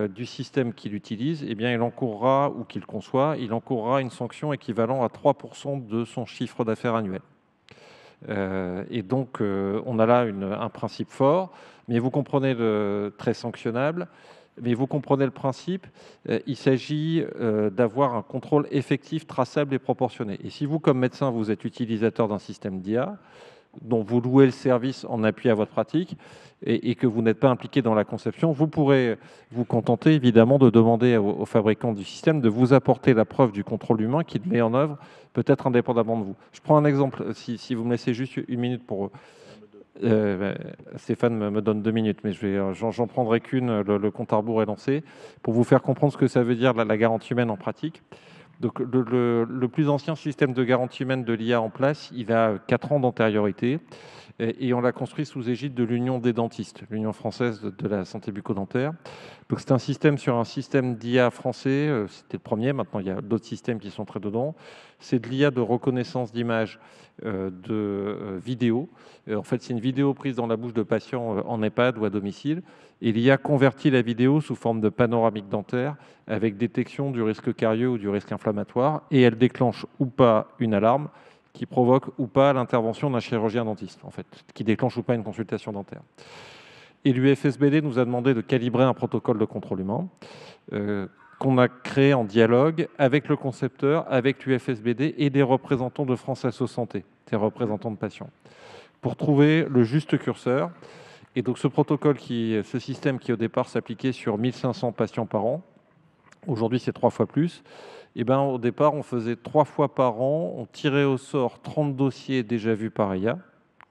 du système qu'il utilise, eh bien, il encourra, ou qu'il conçoit, il encourra une sanction équivalente à 3% de son chiffre d'affaires annuel. Et donc, on a là un principe fort, mais vous comprenez très sanctionnable, mais vous comprenez le principe, il s'agit d'avoir un contrôle effectif, traçable et proportionné. Et si vous, comme médecin, vous êtes utilisateur d'un système d'IA, dont vous louez le service en appui à votre pratique et que vous n'êtes pas impliqué dans la conception, vous pourrez vous contenter évidemment de demander aux fabricants du système de vous apporter la preuve du contrôle humain qu'il met en œuvre, peut-être indépendamment de vous. Je prends un exemple, si vous me laissez juste une minute pour... Stéphane me donne 2 minutes, mais j'en prendrai qu'une, le compte à rebours est lancé, pour vous faire comprendre ce que ça veut dire la garantie humaine en pratique. Donc, le plus ancien système de garantie humaine de l'IA en place, il a 4 ans d'antériorité, et on l'a construit sous égide de l'Union des dentistes, l'Union française de la santé bucco-dentaire. Donc c'est un système sur un système d'IA français, c'était le premier, maintenant il y a d'autres systèmes qui sont très dedans. C'est de l'IA de reconnaissance d'image de vidéo. En fait, c'est une vidéo prise dans la bouche de patients en EHPAD ou à domicile. Et l'IA convertit la vidéo sous forme de panoramique dentaire avec détection du risque carieux ou du risque inflammatoire, et elle déclenche ou pas une alarme qui provoque ou pas l'intervention d'un chirurgien dentiste, en fait, qui déclenche ou pas une consultation dentaire. Et l'UFSBD nous a demandé de calibrer un protocole de contrôle humain qu'on a créé en dialogue avec le concepteur, avec l'UFSBD et des représentants de France Asso Santé, des représentants de patients, pour trouver le juste curseur. Et donc ce protocole, ce système qui au départ s'appliquait sur 1500 patients par an, aujourd'hui c'est 3 fois plus. Et ben, au départ, on faisait 3 fois par an, on tirait au sort 30 dossiers déjà vus par IA,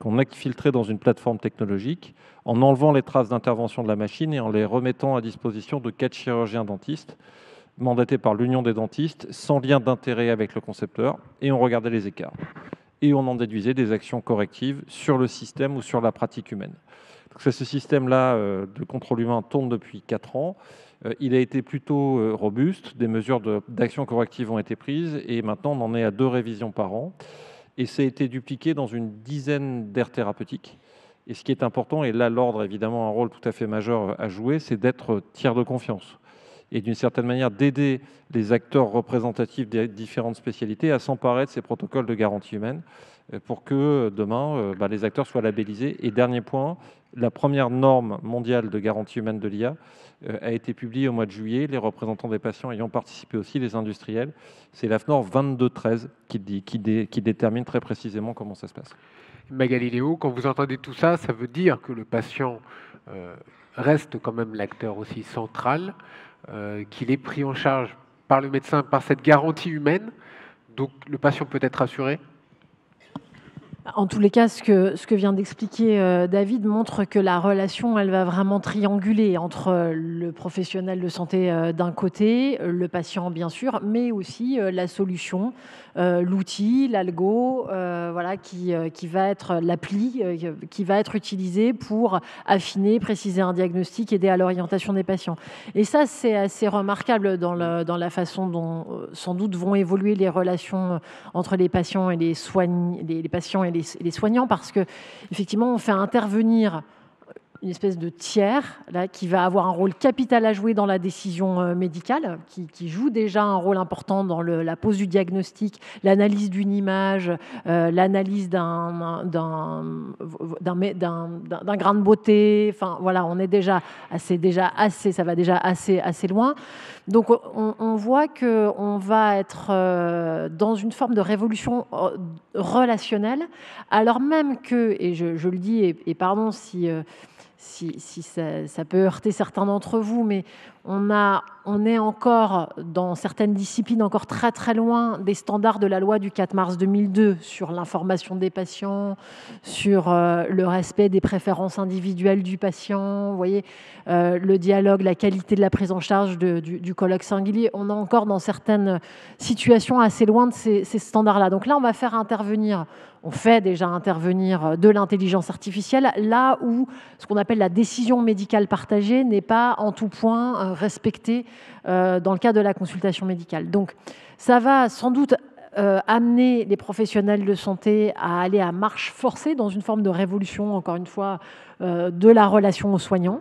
qu'on a filtrés dans une plateforme technologique, en enlevant les traces d'intervention de la machine et en les remettant à disposition de 4 chirurgiens dentistes, mandatés par l'Union des dentistes, sans lien d'intérêt avec le concepteur, et on regardait les écarts. Et on en déduisait des actions correctives sur le système ou sur la pratique humaine. Donc, ce système-là de contrôle humain tourne depuis 4 ans. Il a été plutôt robuste, des mesures d'action corrective ont été prises, et maintenant on en est à 2 révisions par an. Et ça a été dupliqué dans une dizaine d'aires thérapeutiques. Et ce qui est important, et là l'ordre a évidemment un rôle tout à fait majeur à jouer, c'est d'être tiers de confiance. Et d'une certaine manière d'aider les acteurs représentatifs des différentes spécialités à s'emparer de ces protocoles de garantie humaine pour que demain, les acteurs soient labellisés. Et dernier point, la première norme mondiale de garantie humaine de l'IA a été publiée au mois de juillet. Les représentants des patients ayant participé aussi, les industriels, c'est l'AFNOR 2213 qui détermine très précisément comment ça se passe. Magali Léo, quand vous entendez tout ça, ça veut dire que le patient reste quand même l'acteur aussi central, qu'il est pris en charge par le médecin, par cette garantie humaine, donc le patient peut être rassuré? En tous les cas, ce que vient d'expliquer David montre que la relation, elle va vraiment trianguler entre le professionnel de santé d'un côté, le patient bien sûr, mais aussi la solution, l'outil, l'algo, voilà, qui va être l'appli, qui va être utilisée pour affiner, préciser un diagnostic, aider à l'orientation des patients. Et ça, c'est assez remarquable dans la façon dont sans doute vont évoluer les relations entre les patients et les patients et les soignants, parce que effectivement on fait intervenir une espèce de tiers là, qui va avoir un rôle capital à jouer dans la décision médicale, qui joue déjà un rôle important dans la pose du diagnostic, l'analyse d'une image, l'analyse d'un grain de beauté. Enfin voilà, on est déjà assez, ça va déjà assez loin. Donc on voit qu'on va être dans une forme de révolution relationnelle, alors même que, et je le dis, et pardon si ça peut heurter certains d'entre vous, mais on est encore, dans certaines disciplines, encore très très loin des standards de la loi du 4 mars 2002 sur l'information des patients, sur le respect des préférences individuelles du patient, vous voyez, le dialogue, la qualité de la prise en charge du colloque singulier. On est encore dans certaines situations assez loin de ces standards-là. Donc là, on fait déjà intervenir de l'intelligence artificielle là où ce qu'on appelle la décision médicale partagée n'est pas en tout point respectée dans le cadre de la consultation médicale. Donc ça va sans doute amener les professionnels de santé à aller à marche forcée dans une forme de révolution, encore une fois, de la relation aux soignants.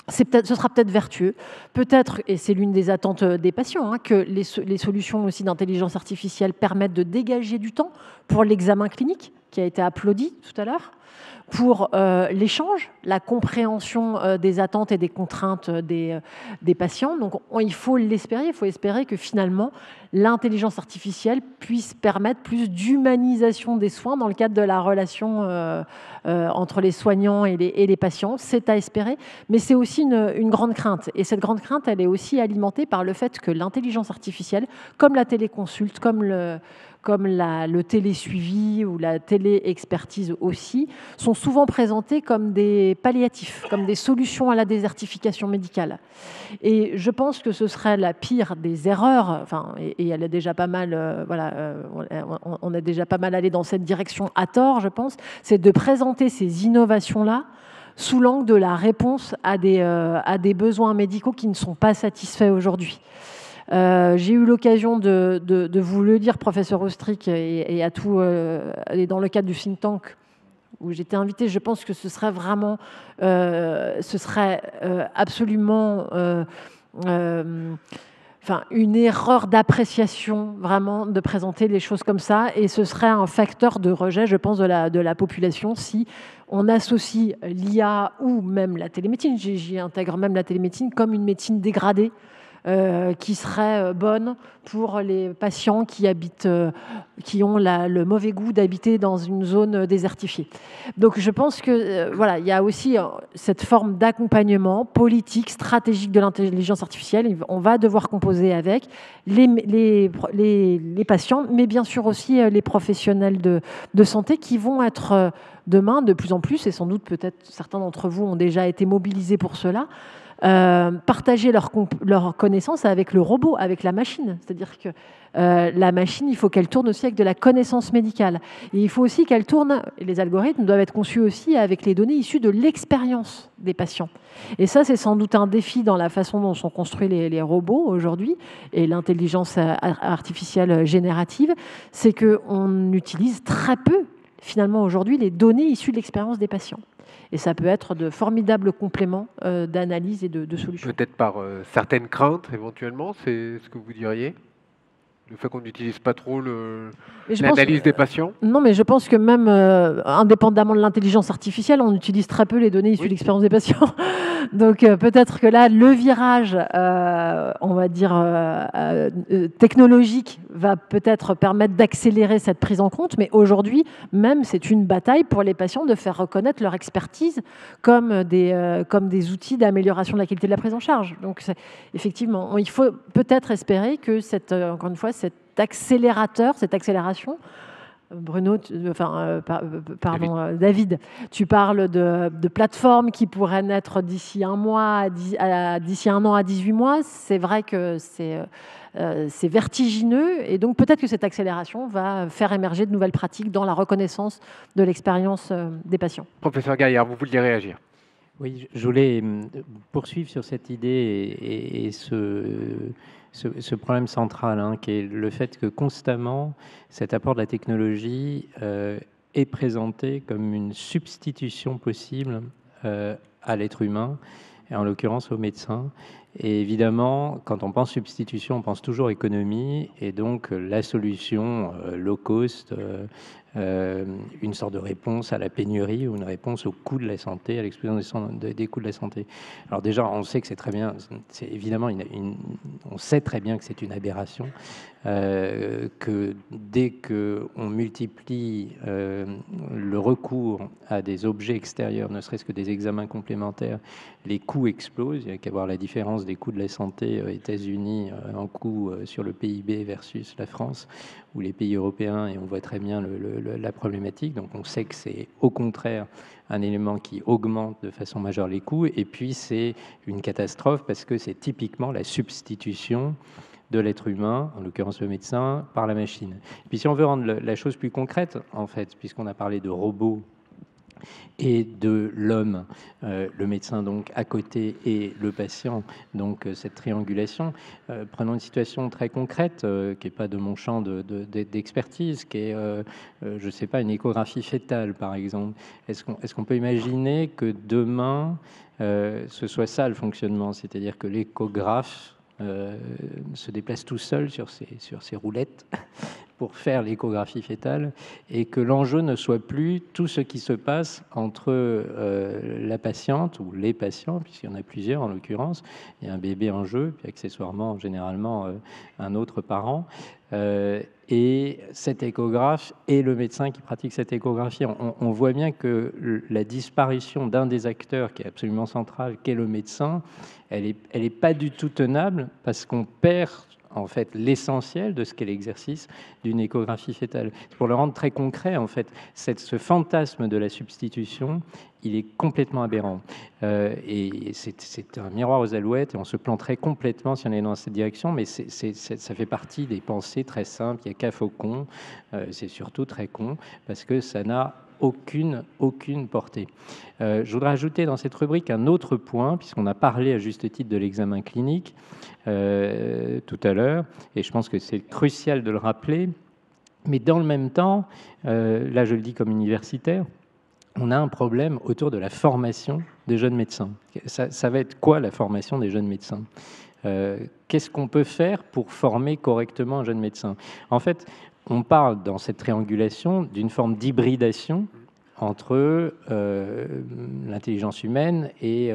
Ce sera peut-être vertueux, peut-être, et c'est l'une des attentes des patients, que les solutions aussi d'intelligence artificielle permettent de dégager du temps pour l'examen clinique, qui a été applaudi tout à l'heure, pour l'échange, la compréhension des attentes et des contraintes des patients. Donc il faut l'espérer, il faut espérer que finalement l'intelligence artificielle puisse permettre plus d'humanisation des soins dans le cadre de la relation entre les soignants et les patients. C'est à espérer, mais c'est aussi une grande crainte. Et cette grande crainte, elle est aussi alimentée par le fait que l'intelligence artificielle, comme la téléconsulte, comme le télésuivi ou la télé-expertise aussi, sont souvent présentés comme des palliatifs, comme des solutions à la désertification médicale. Et je pense que ce serait la pire des erreurs, enfin, et elle a déjà pas mal, on a déjà pas mal allé dans cette direction à tort, je pense, c'est de présenter ces innovations-là sous l'angle de la réponse à des besoins médicaux qui ne sont pas satisfaits aujourd'hui. J'ai eu l'occasion de vous le dire, professeur Ostric, et dans le cadre du think tank où j'étais invitée, je pense que ce serait vraiment, absolument, une erreur d'appréciation, vraiment, de présenter les choses comme ça, et ce serait un facteur de rejet, je pense, de la population si on associe l'IA ou même la télémédecine, j'y intègre même la télémédecine, comme une médecine dégradée, qui serait bonne pour les patients qui ont le mauvais goût d'habiter dans une zone désertifiée. Donc je pense que il y a aussi cette forme d'accompagnement politique, stratégique de l'intelligence artificielle. On va devoir composer avec les patients, mais bien sûr aussi les professionnels de santé qui vont être demain de plus en plus, et sans doute peut-être certains d'entre vous ont déjà été mobilisés pour cela, partager leur connaissance avec le robot, avec la machine. C'est-à-dire que la machine, il faut qu'elle tourne aussi avec de la connaissance médicale. Et il faut aussi qu'elle tourne, et les algorithmes doivent être conçus aussi avec les données issues de l'expérience des patients. Et ça, c'est sans doute un défi dans la façon dont sont construits les robots aujourd'hui, et l'intelligence artificielle générative, c'est qu'on utilise très peu, finalement, aujourd'hui, les données issues de l'expérience des patients. Et ça peut être de formidables compléments d'analyse et de solutions. Peut-être par certaines craintes, éventuellement, c'est ce que vous diriez ? Le fait qu'on n'utilise pas trop l'analyse des patients ? Non, mais je pense que même indépendamment de l'intelligence artificielle, on utilise très peu les données issues de l'expérience des patients. Donc peut-être que là, le virage, on va dire, technologique va peut-être permettre d'accélérer cette prise en compte. Mais aujourd'hui, même, c'est une bataille pour les patients de faire reconnaître leur expertise comme des outils d'amélioration de la qualité de la prise en charge. Donc effectivement, il faut peut-être espérer que encore une fois, cet accélération, Bruno, David, tu parles de plateformes qui pourraient naître d'ici un an à 18 mois. C'est vrai que c'est vertigineux, et donc peut-être que cette accélération va faire émerger de nouvelles pratiques dans la reconnaissance de l'expérience des patients. Professeur Gaillard, vous vouliez réagir ? Oui, je voulais poursuivre sur cette idée et ce problème central, qui est le fait que constamment, cet apport de la technologie est présenté comme une substitution possible à l'être humain, et en l'occurrence aux médecins. Et évidemment, quand on pense substitution, on pense toujours économie, et donc la solution low cost, une sorte de réponse à la pénurie ou une réponse au coût de la santé, à l'explosion des coûts de la santé. Alors déjà, on sait que c'est très bien, c'est évidemment on sait très bien que c'est une aberration, que dès qu'on multiplie le recours à des objets extérieurs, ne serait-ce que des examens complémentaires, les coûts explosent. Il n'y a qu'à voir la différence des coûts de la santé aux États-Unis en coûts sur le PIB versus la France ou les pays européens, et on voit très bien la problématique. Donc on sait que c'est au contraire un élément qui augmente de façon majeure les coûts, et puis c'est une catastrophe parce que c'est typiquement la substitution de l'être humain, en l'occurrence le médecin, par la machine. Et puis si on veut rendre la chose plus concrète, en fait, puisqu'on a parlé de robots et de l'homme, le médecin donc à côté et le patient, donc cette triangulation. Prenons une situation très concrète qui n'est pas de mon champ d'expertise, qui est, je ne sais pas, une échographie fétale par exemple. Est-ce qu'on peut imaginer que demain ce soit ça le fonctionnement, c'est-à-dire que l'échographe se déplace tout seul sur ses roulettes pour faire l'échographie fétale, et que l'enjeu ne soit plus tout ce qui se passe entre la patiente ou les patients, puisqu'il y en a plusieurs en l'occurrence, il y a un bébé en jeu, puis accessoirement généralement un autre parent, et cet échographe et le médecin qui pratique cette échographie. On voit bien que la disparition d'un des acteurs qui est absolument central, qu'est le médecin, elle est pas du tout tenable, parce qu'on perd en fait l'essentiel de ce qu'est l'exercice d'une échographie fétale. Pour le rendre très concret, en fait, ce fantasme de la substitution, il est complètement aberrant. Et c'est un miroir aux alouettes, et on se planterait complètement si on est dans cette direction, mais ça fait partie des pensées très simples. Il n'y a qu'à Faucon, c'est surtout très con, parce que ça n'a aucune portée. Je voudrais ajouter dans cette rubrique un autre point, puisqu'on a parlé à juste titre de l'examen clinique tout à l'heure, et je pense que c'est crucial de le rappeler, mais dans le même temps, là je le dis comme universitaire, on a un problème autour de la formation des jeunes médecins. Ça va être quoi la formation des jeunes médecins ? Qu'est-ce qu'on peut faire pour former correctement un jeune médecin ? En fait, on parle dans cette triangulation d'une forme d'hybridation entre l'intelligence humaine et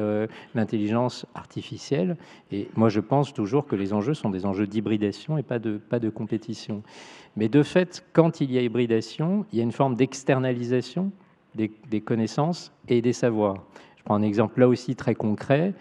l'intelligence artificielle. Et moi, je pense toujours que les enjeux sont des enjeux d'hybridation et pas de compétition. Mais de fait, quand il y a hybridation, il y a une forme d'externalisation des connaissances et des savoirs. Je prends un exemple là aussi très concret.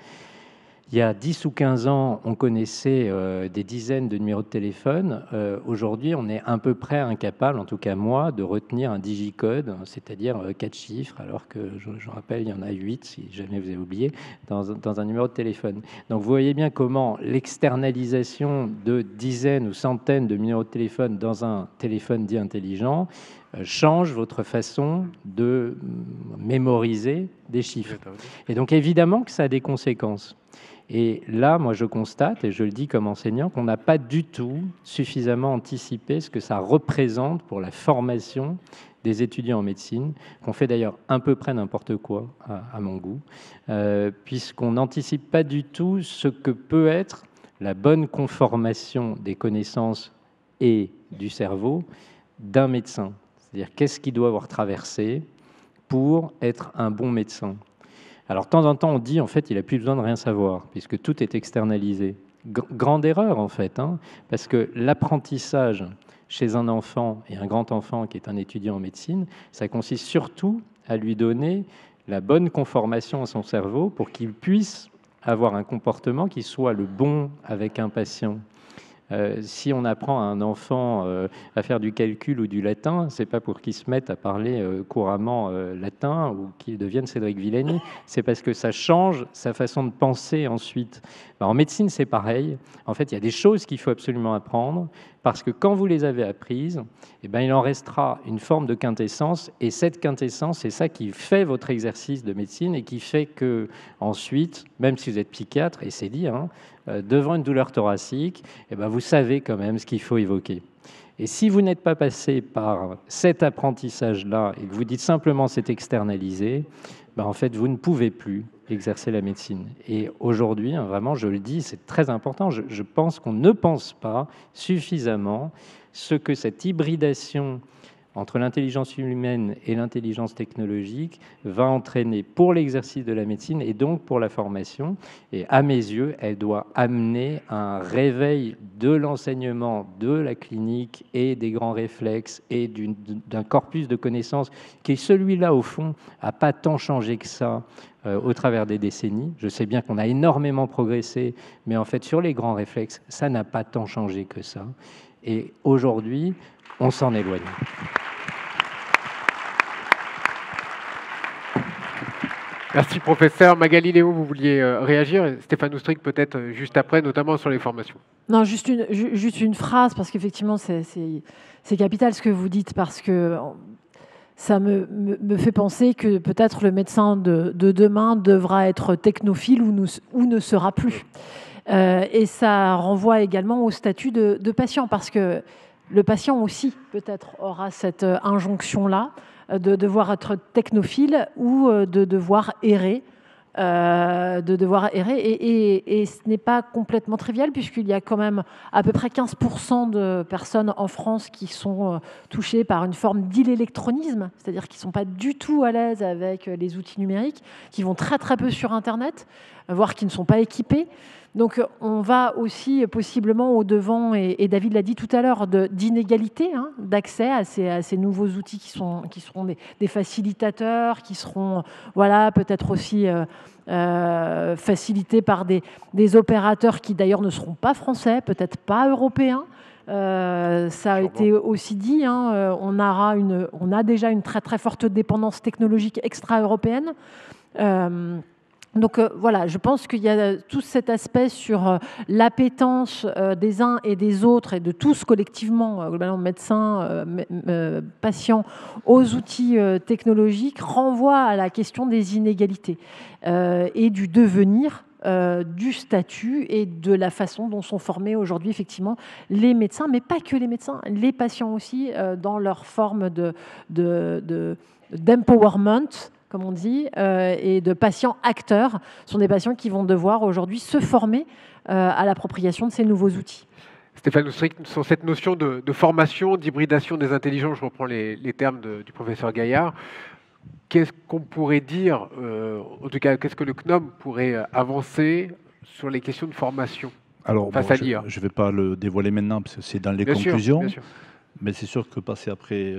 Il y a 10 ou 15 ans, on connaissait des dizaines de numéros de téléphone. Aujourd'hui, on est à peu près incapable, en tout cas moi, de retenir un digicode, c'est-à-dire 4 chiffres, alors que, je rappelle, il y en a 8, si jamais vous avez oublié, dans un numéro de téléphone. Donc vous voyez bien comment l'externalisation de dizaines ou centaines de numéros de téléphone dans un téléphone dit intelligent change votre façon de mémoriser des chiffres. Et donc évidemment que ça a des conséquences. Et là, moi, je constate, et je le dis comme enseignant, qu'on n'a pas du tout suffisamment anticipé ce que ça représente pour la formation des étudiants en médecine, qu'on fait d'ailleurs à peu près n'importe quoi, à mon goût, puisqu'on n'anticipe pas du tout ce que peut être la bonne conformation des connaissances et du cerveau d'un médecin. C'est-à-dire, qu'est-ce qu'il doit avoir traversé pour être un bon médecin ? Alors, de temps en temps, on dit, en fait, il n'a plus besoin de rien savoir, puisque tout est externalisé. Grande erreur, en fait, parce que l'apprentissage chez un enfant, et un grand enfant qui est un étudiant en médecine, ça consiste surtout à lui donner la bonne conformation à son cerveau pour qu'il puisse avoir un comportement qui soit le bon avec un patient. Si on apprend à un enfant à faire du calcul ou du latin, c'est pas pour qu'il se mette à parler couramment latin ou qu'il devienne Cédric Villani, c'est parce que ça change sa façon de penser ensuite. En médecine, c'est pareil. En fait, il y a des choses qu'il faut absolument apprendre, parce que quand vous les avez apprises, eh ben, il en restera une forme de quintessence, et cette quintessence, c'est ça qui fait votre exercice de médecine et qui fait que ensuite, même si vous êtes psychiatre, et c'est dit, devant une douleur thoracique, eh ben, vous savez quand même ce qu'il faut évoquer. Et si vous n'êtes pas passé par cet apprentissage-là et que vous dites simplement c'est externalisé, ben, en fait, vous ne pouvez plus exercer la médecine. Et aujourd'hui, vraiment, je le dis, c'est très important, je pense qu'on ne pense pas suffisamment ce que cette hybridation entre l'intelligence humaine et l'intelligence technologique va entraîner pour l'exercice de la médecine et donc pour la formation. Et à mes yeux, elle doit amener un réveil de l'enseignement, de la clinique et des grands réflexes et d'un corpus de connaissances qui, celui-là, au fond, n'a pas tant changé que ça au travers des décennies. Je sais bien qu'on a énormément progressé, mais en fait, sur les grands réflexes, ça n'a pas tant changé que ça. Et aujourd'hui, on s'en éloigne. Merci, professeur. Magali Léo, vous vouliez réagir. Stéphane Oustric, peut-être juste après, notamment sur les formations. Non, juste une phrase, parce qu'effectivement, c'est capital ce que vous dites, parce que ça me fait penser que peut-être le médecin de demain devra être technophile ou ne sera plus. Et ça renvoie également au statut de patient, parce que le patient aussi, peut-être, aura cette injonction-là de devoir être technophile ou de devoir errer. Et ce n'est pas complètement trivial, puisqu'il y a quand même à peu près 15% de personnes en France qui sont touchées par une forme d'illectronisme, c'est-à-dire qui ne sont pas du tout à l'aise avec les outils numériques, qui vont très très peu sur Internet, voire qui ne sont pas équipés. Donc on va aussi possiblement au-devant, et David l'a dit tout à l'heure, d'inégalités d'accès à ces nouveaux outils qui seront des facilitateurs, qui seront peut-être aussi facilités par des opérateurs qui d'ailleurs ne seront pas français, peut-être pas européens. Ça a été aussi dit, on a déjà une très très forte dépendance technologique extra-européenne. Donc je pense qu'il y a tout cet aspect sur l'appétence des uns et des autres et de tous collectivement, globalement médecins, patients, aux outils technologiques, renvoie à la question des inégalités et du devenir, du statut et de la façon dont sont formés aujourd'hui effectivement les médecins, mais pas que les médecins, les patients aussi, dans leur forme d'empowerment, comme on dit, et de patients acteurs. Ce sont des patients qui vont devoir aujourd'hui se former à l'appropriation de ces nouveaux outils. Stéphane Oustrict, sur cette notion de formation, d'hybridation des intelligences, je reprends les termes du professeur Gaillard, qu'est-ce qu'on pourrait dire, en tout cas, qu'est-ce que le CNOM pourrait avancer sur les questions de formation face à l'IA? Je ne vais pas le dévoiler maintenant, parce que c'est dans les conclusions, bien sûr. Mais c'est sûr que passer après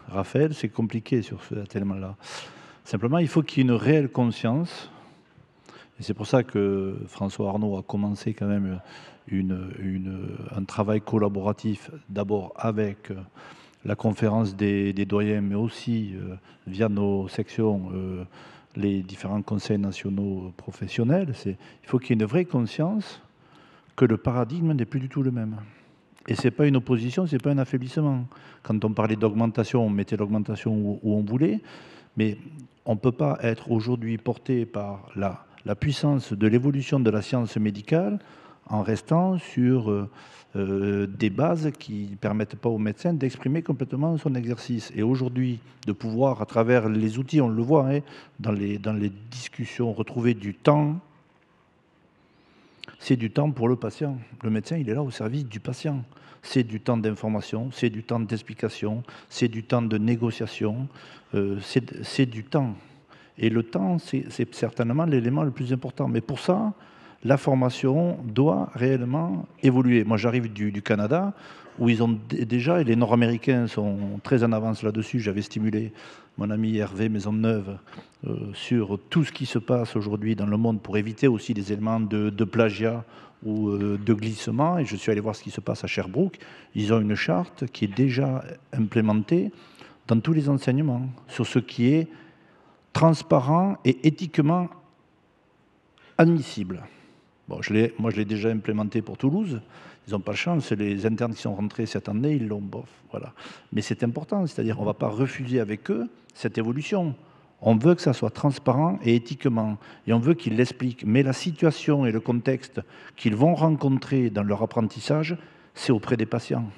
Raphaël, c'est compliqué sur cet élément-là. Simplement, il faut qu'il y ait une réelle conscience, et c'est pour ça que François Arnault a commencé quand même un travail collaboratif, d'abord avec la conférence des doyens, mais aussi via nos sections, les différents conseils nationaux professionnels. Il faut qu'il y ait une vraie conscience que le paradigme n'est plus du tout le même. Et ce n'est pas une opposition, ce n'est pas un affaiblissement. Quand on parlait d'augmentation, on mettait l'augmentation où on voulait, mais on ne peut pas être aujourd'hui porté par la puissance de l'évolution de la science médicale en restant sur des bases qui ne permettent pas aux médecins d'exprimer complètement son exercice. Et aujourd'hui, de pouvoir, à travers les outils, on le voit, dans les discussions, retrouver du temps, c'est du temps pour le patient. Le médecin, il est là au service du patient. C'est du temps d'information, c'est du temps d'explication, c'est du temps de négociation, c'est du temps. Et le temps, c'est certainement l'élément le plus important. Mais pour ça, la formation doit réellement évoluer. Moi, j'arrive du Canada, où ils ont déjà, et les Nord-Américains sont très en avance là-dessus. J'avais stimulé mon ami Hervé Maisonneuve sur tout ce qui se passe aujourd'hui dans le monde pour éviter aussi des éléments de plagiat ou de glissement. Et je suis allé voir ce qui se passe à Sherbrooke. Ils ont une charte qui est déjà implémentée dans tous les enseignements sur ce qui est transparent et éthiquement admissible. Bon, moi, je l'ai déjà implémenté pour Toulouse. Ils n'ont pas de chance. Les internes qui sont rentrés cette année, ils l'ont bof. Voilà. Mais c'est important. C'est-à-dire qu'on ne va pas refuser avec eux cette évolution. On veut que ça soit transparent et éthiquement. Et on veut qu'ils l'expliquent. Mais la situation et le contexte qu'ils vont rencontrer dans leur apprentissage, c'est auprès des patients.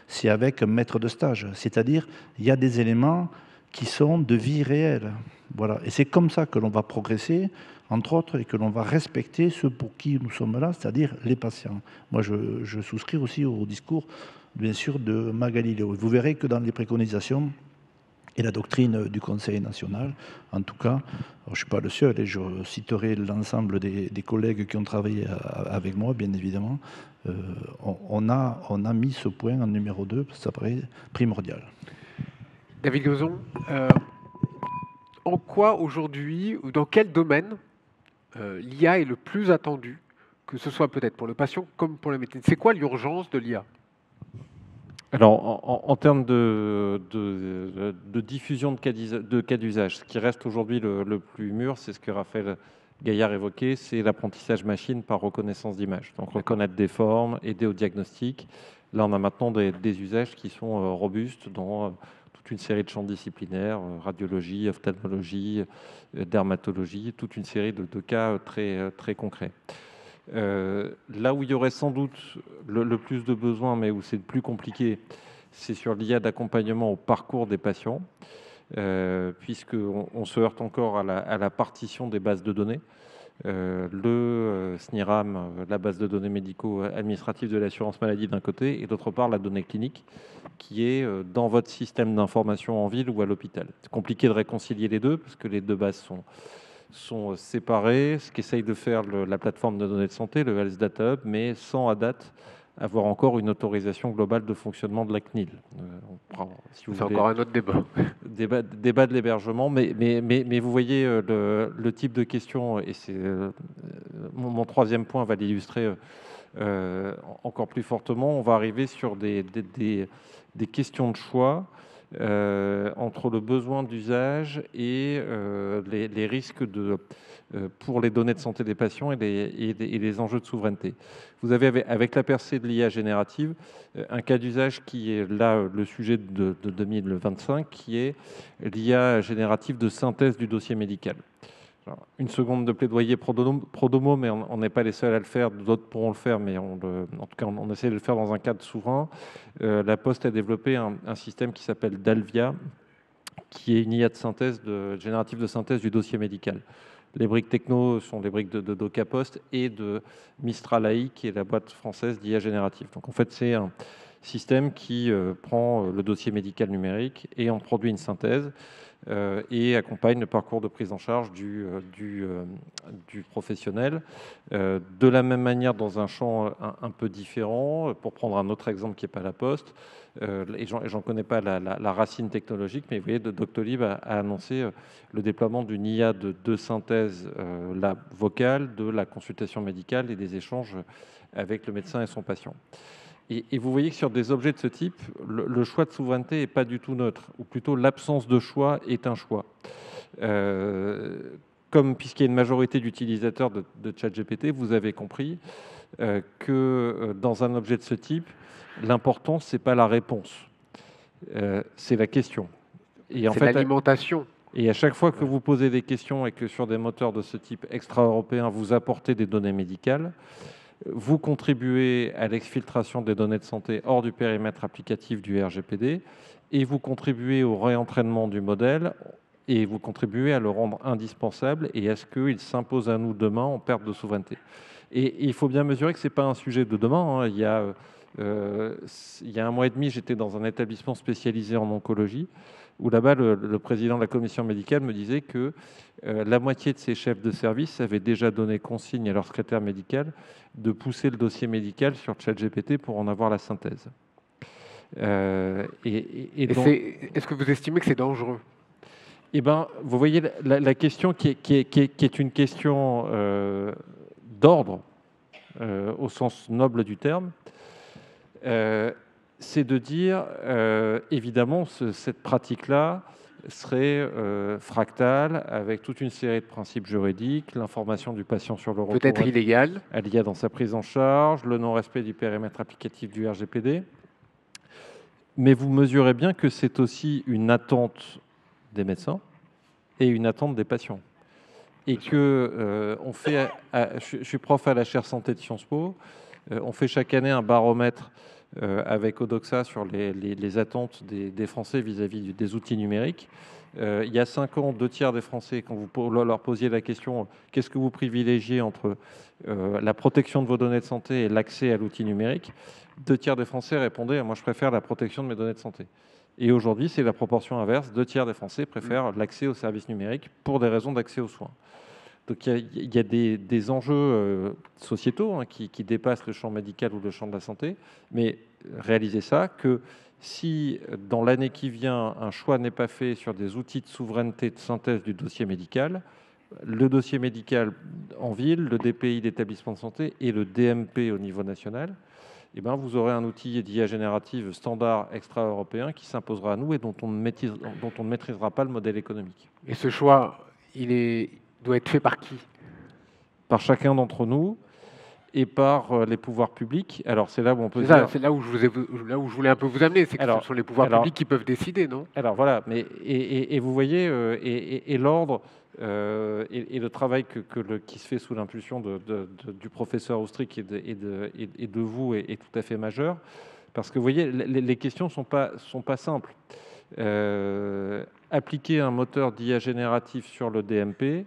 C'est avec un maître de stage. C'est-à-dire, il y a des éléments qui sont de vie réelle. Voilà. Et c'est comme ça que l'on va progresser, entre autres, et que l'on va respecter ceux pour qui nous sommes là, c'est-à-dire les patients. Moi, je souscris aussi au discours, bien sûr, de Magali Léo. Vous verrez que dans les préconisations et la doctrine du Conseil national, en tout cas, je ne suis pas le seul, et je citerai l'ensemble des collègues qui ont travaillé avec moi, bien évidemment, on a mis ce point en numéro 2, parce que ça paraît primordial. David Gauzon, en quoi aujourd'hui, ou dans quel domaine l'IA est le plus attendu, que ce soit peut-être pour le patient comme pour la médecine? C'est quoi l'urgence de l'IA? Alors, en termes de diffusion de cas d'usage, ce qui reste aujourd'hui le plus mûr, c'est ce que Raphaël Gaillard évoquait, c'est l'apprentissage machine par reconnaissance d'image. Donc, reconnaître des formes, aider au diagnostic. Là, on a maintenant des usages qui sont robustes dans toute une série de champs disciplinaires, radiologie, ophtalmologie, dermatologie, toute une série de cas très, très concrets. Là où il y aurait sans doute le plus de besoins, mais où c'est le plus compliqué, c'est sur l'IA d'accompagnement au parcours des patients, puisqu'on se heurte encore à la partition des bases de données. Le SNIRAM, la base de données médico-administratives de l'assurance maladie d'un côté, et d'autre part la donnée clinique qui est dans votre système d'information en ville ou à l'hôpital. C'est compliqué de réconcilier les deux parce que les deux bases sont séparés, ce qu'essaye de faire la plateforme de données de santé, le Health Data Hub, mais sans à date avoir encore une autorisation globale de fonctionnement de la CNIL. Si c'est encore un autre débat. Débat de l'hébergement, mais vous voyez le type de question, et c'est mon troisième point va l'illustrer encore plus fortement. On va arriver sur des questions de choix entre le besoin d'usage et les risques pour les données de santé des patients et les enjeux de souveraineté. Vous avez, avec la percée de l'IA générative, un cas d'usage qui est là le sujet de 2025, qui est l'IA générative de synthèse du dossier médical. Alors, une seconde de plaidoyer pro domo, mais on n'est pas les seuls à le faire, d'autres pourront le faire, mais en tout cas, on essaie de le faire dans un cadre souverain. La Poste a développé un système qui s'appelle Dalvia, qui est une IA de synthèse générative de synthèse du dossier médical. Les briques techno sont les briques de DocaPost et de Mistral AI, qui est la boîte française d'IA générative. Donc en fait, c'est un système qui prend le dossier médical numérique et en produit une synthèse et accompagne le parcours de prise en charge du professionnel. De la même manière, dans un champ un peu différent, pour prendre un autre exemple qui n'est pas la Poste, et j'en connais pas la racine technologique, mais vous voyez, Doctolib a annoncé le déploiement d'une IA de synthèse vocale, de la consultation médicale et des échanges avec le médecin et son patient. Et vous voyez que sur des objets de ce type, le choix de souveraineté n'est pas du tout neutre, ou plutôt l'absence de choix est un choix. Puisqu'il y a une majorité d'utilisateurs de ChatGPT, vous avez compris que dans un objet de ce type, l'important, ce n'est pas la réponse, c'est la question. Et en fait, l'alimentation. Et à chaque fois que vous posez des questions et que sur des moteurs de ce type extra-européens, vous apportez des données médicales, vous contribuez à l'exfiltration des données de santé hors du périmètre applicatif du RGPD et vous contribuez au réentraînement du modèle et vous contribuez à le rendre indispensable et à ce qu'il s'impose à nous demain en perte de souveraineté. Et il faut bien mesurer que ce n'est pas un sujet de demain. Il y a 1 mois et demi, j'étais dans un établissement spécialisé en oncologie où là-bas, le président de la commission médicale me disait que la moitié de ses chefs de service avaient déjà donné consigne à leur secrétaire médical de pousser le dossier médical sur ChatGPT pour en avoir la synthèse. Est-ce que vous estimez que c'est dangereux ? Eh bien, vous voyez, la question qui est une question d'ordre, au sens noble du terme, c'est de dire, évidemment, cette pratique-là serait fractale, avec toute une série de principes juridiques, l'information du patient sur le recours peut-être illégale à l'IA dans sa prise en charge, le non-respect du périmètre applicatif du RGPD. Mais vous mesurez bien que c'est aussi une attente des médecins et une attente des patients. Et que je suis prof à la chaire santé de Sciences Po, on fait chaque année un baromètre avec Odoxa sur les attentes des Français vis-à-vis des outils numériques. Il y a 5 ans, 2 tiers des Français, quand vous leur posiez la question « qu'est-ce que vous privilégiez entre la protection de vos données de santé et l'accès à l'outil numérique ?», 2 tiers des Français répondaient « moi je préfère la protection de mes données de santé ». Et aujourd'hui, c'est la proportion inverse, 2 tiers des Français préfèrent l'accès aux services numériques pour des raisons d'accès aux soins. Donc il y a des enjeux sociétaux qui dépassent le champ médical ou le champ de la santé, mais réalisez ça, que si dans l'année qui vient, un choix n'est pas fait sur des outils de souveraineté de synthèse du dossier médical, le dossier médical en ville, le DPI d'établissement de santé et le DMP au niveau national, eh ben, vous aurez un outil d'IA générative standard extra-européen qui s'imposera à nous et dont on ne maîtrisera pas le modèle économique. Et ce choix, doit être fait par qui ? Par chacun d'entre nous et par les pouvoirs publics. Alors c'est là où on peut c'est là où je voulais un peu vous amener, c'est que ce sont les pouvoirs publics qui peuvent décider, non ? Alors voilà, mais et vous voyez, et l'ordre et le travail qui se fait sous l'impulsion du professeur Oustric et de vous est tout à fait majeur, parce que vous voyez, les questions sont pas simples. Appliquer un moteur d'IA génératif sur le DMP,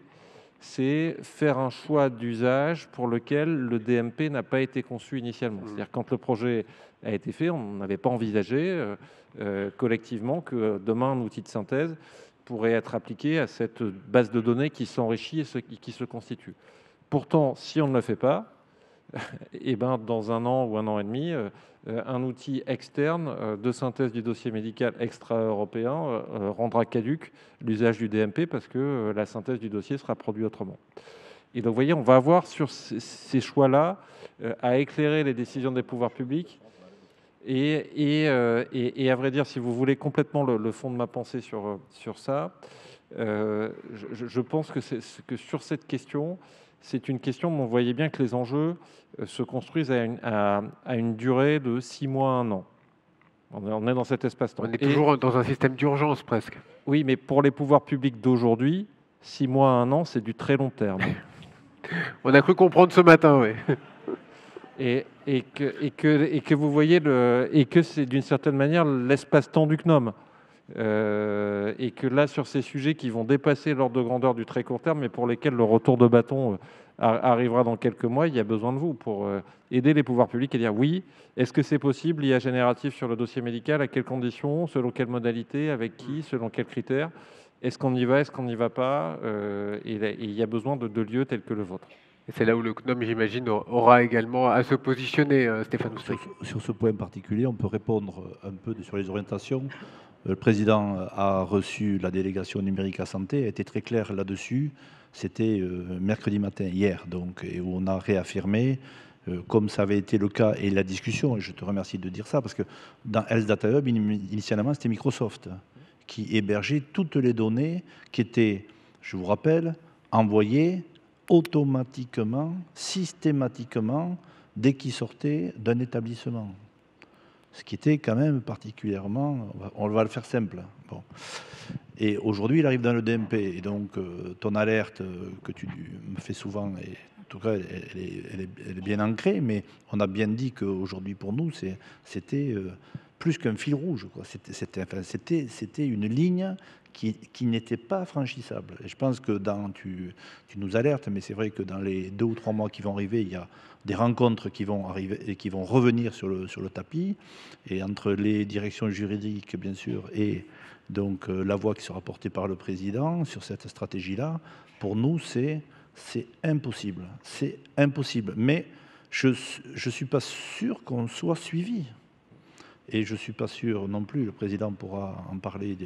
c'est faire un choix d'usage pour lequel le DMP n'a pas été conçu initialement. C'est-à-dire quand le projet a été fait, on n'avait pas envisagé collectivement que demain un outil de synthèse pourrait être appliquée à cette base de données qui s'enrichit et qui se constitue. Pourtant, si on ne le fait pas, et ben, dans 1 an ou 1 an et demi, un outil externe de synthèse du dossier médical extra-européen rendra caduque l'usage du DMP parce que la synthèse du dossier sera produite autrement. Et donc, vous voyez, on va avoir sur ces choix-là à éclairer les décisions des pouvoirs publics. Et à vrai dire, si vous voulez complètement le fond de ma pensée sur ça, je pense que sur cette question, c'est une question où on voyait bien que les enjeux se construisent à une durée de 6 mois à 1 an. On est dans cet espace-temps. On est toujours dans un système d'urgence presque. Oui, mais pour les pouvoirs publics d'aujourd'hui, 6 mois à 1 an, c'est du très long terme. On a cru comprendre ce matin, oui. Et que vous voyez, et que c'est d'une certaine manière l'espace-temps du CNOM. Et que là, sur ces sujets qui vont dépasser l'ordre de grandeur du très court terme, mais pour lesquels le retour de bâton arrivera dans quelques mois, il y a besoin de vous pour aider les pouvoirs publics et dire oui, est-ce que c'est possible, l'IA génératif sur le dossier médical, à quelles conditions, selon quelles modalités, avec qui, selon quels critères, est-ce qu'on y va, est-ce qu'on n'y va pas, et il y a besoin de lieux tels que le vôtre. Et c'est là où le CNOM, j'imagine, aura également à se positionner, Stéphane Oustric. Sur ce point particulier, on peut répondre un peu sur les orientations. Le président a reçu la délégation numérique à santé, a été très clair là-dessus. C'était mercredi matin, hier, donc, et où on a réaffirmé, comme ça avait été le cas, et la discussion, et je te remercie de dire ça, parce que dans Health Data Hub, initialement, c'était Microsoft qui hébergeait toutes les données qui étaient, je vous rappelle, envoyées automatiquement, systématiquement, dès qu'ils sortaient d'un établissement. Ce qui était quand même particulièrement... On va le faire simple. Bon. Et aujourd'hui, il arrive dans le DMP. Et donc, ton alerte que tu me fais souvent, et en tout cas, elle est bien ancrée, mais on a bien dit qu'aujourd'hui, pour nous, c'était plus qu'un fil rouge, quoi. C'était une ligne qui n'était pas franchissable. Et je pense que tu nous alertes, mais c'est vrai que dans les 2 ou 3 mois qui vont arriver, il y a des rencontres qui vont arriver et qui vont revenir sur le tapis. Et entre les directions juridiques, bien sûr, et donc la voix qui sera portée par le président sur cette stratégie-là, pour nous, c'est impossible. C'est impossible. Mais je ne suis pas sûr qu'on soit suivi. Et je ne suis pas sûr non plus, le président pourra en parler